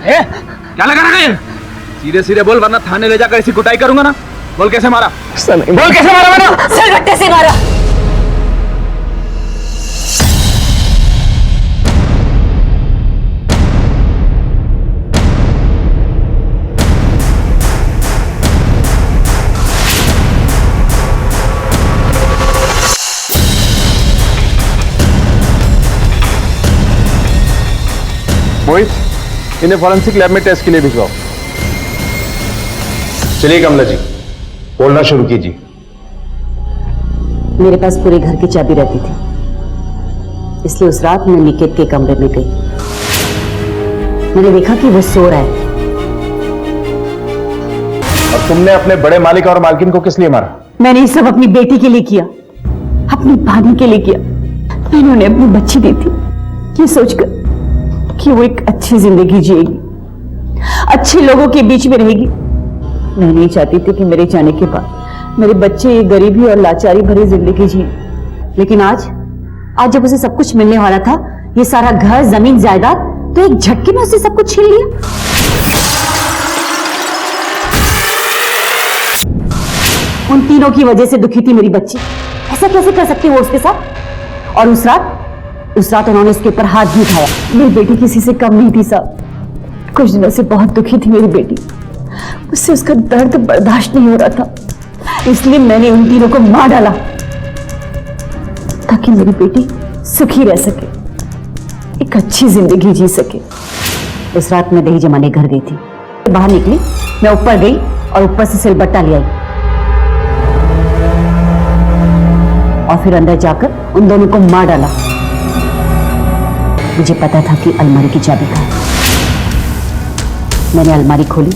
क्या लगा रहा है? सीधे सीधे बोल, वरना थाने ले जाकर ऐसी कुटाई करूंगा ना। बोल कैसे मारा? बोल कैसे मारा मैंने? सिलबट्टे से मारा। मोहित, इन्हें फॉरेंसिक लैब में टेस्ट के लिए भिजवाओ। चलिए कमला जी, बोलना शुरू कीजिए। मेरे पास पूरे घर की चाबी रहती थी, इसलिए उस रात मैं निकेत के कमरे में गई। मैंने देखा कि वो सो रहा है। और तुमने अपने बड़े मालिक और मालकिन को किस लिए मारा? मैंने ये सब अपनी बेटी के लिए किया, अपनी भाभी के लिए किया। मैंने उन्हें अपनी बच्ची दी थी, ये सोचकर कि वो एक अच्छी जिंदगी जिएगी, अच्छे लोगों के बीच में रहेगी। मैं नहीं चाहती थी कि मेरे जाने के बाद मेरे बच्चे ये गरीबी और लाचारी भरी जिंदगी जिए। लेकिन आज जब उसे सब कुछ मिलने वाला था, ये सारा घर, जमीन, जायदाद, तो एक झटके में उसे सब कुछ छीन लिया। उन तीनों की वजह से दुखी थी मेरी बच्ची। ऐसा कैसे कर सकती वो उसके साथ? और उस रात उन्होंने उसके ऊपर हाथ भी उठाया। मेरी बेटी किसी से कम नहीं थी साहब। कुछ दिनों से बहुत दुखी थी मेरी बेटी, उससे उसका दर्द बर्दाश्त नहीं हो रहा था, इसलिए मैंने उन तीनों को मार डाला ताकि मेरी बेटी सुखी रह सके, एक अच्छी जिंदगी जी सके। उस रात मैं दही जमाने घर गई थी। बाहर निकली, मैं ऊपर गई और ऊपर से सिलबट्टा ले आई और फिर अंदर जाकर उन दोनों को मार डाला। मुझे पता था कि अलमारी की चाबी कहाँ है। मैंने अलमारी खोली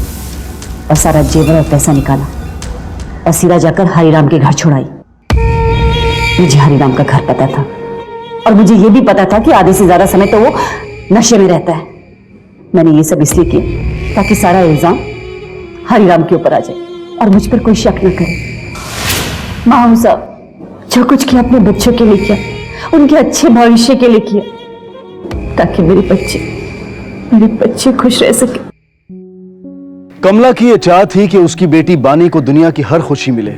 और सारा जेवर और पैसा निकाला और सीधा जाकर हरिराम के घर छोड़ाई। मुझे हरिराम का घर पता था और मुझे यह भी पता था कि आधे से ज्यादा समय तो वो नशे में रहता है। मैंने ये सब इसलिए किया ताकि सारा इल्जाम हरिराम के ऊपर आ जाए और मुझ पर कोई शक न करे। माहू साहब, जो कुछ किया अपने बच्चों के लिए किया, उनके अच्छे भविष्य के लिए किया, ताकि मेरे बच्चे खुश रह सके। कमला की यह चाह थी कि उसकी बेटी बानी को दुनिया की हर खुशी मिले,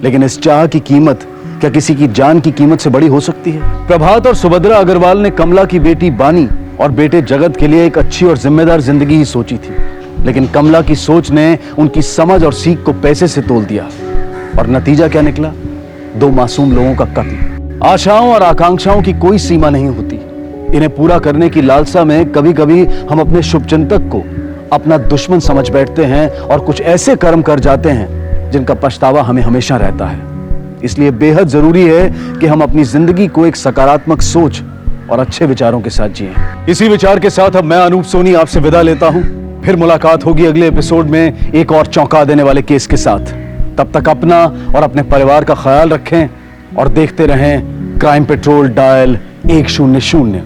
लेकिन इस चाह की कीमत क्या किसी की जान की कीमत से बड़ी हो सकती है? प्रभात और सुभद्रा अग्रवाल ने कमला की बेटी बानी और बेटे जगत के लिए एक अच्छी और जिम्मेदार जिंदगी ही सोची थी, लेकिन कमला की सोच ने उनकी समझ और सीख को पैसे से तोल दिया और नतीजा क्या निकला? 2 मासूम लोगों का कत्ल। आशाओं और आकांक्षाओं की कोई सीमा नहीं होती। इन्हें पूरा करने की लालसा में कभी कभी हम अपने शुभचिंतक को अपना दुश्मन समझ बैठते हैं और कुछ ऐसे कर्म कर जाते हैं जिनका पछतावा हमें हमेशा रहता है। इसलिए बेहद जरूरी है कि हम अपनी जिंदगी को एक सकारात्मक सोच और अच्छे विचारों के साथ जिएं। इसी विचार के साथ अब मैं अनूप सोनी आपसे विदा लेता हूं। फिर मुलाकात होगी अगले एपिसोड में एक और चौंका देने वाले केस के साथ। तब तक अपना और अपने परिवार का ख्याल रखें और देखते रहें क्राइम पेट्रोल डायल 100।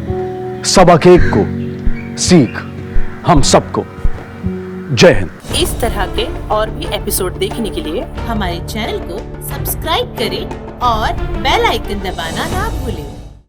सबक एक को सीख हम सबको। जय हिंद। इस तरह के और भी एपिसोड देखने के लिए हमारे चैनल को सब्सक्राइब करें और बेल आइकन दबाना ना भूलें।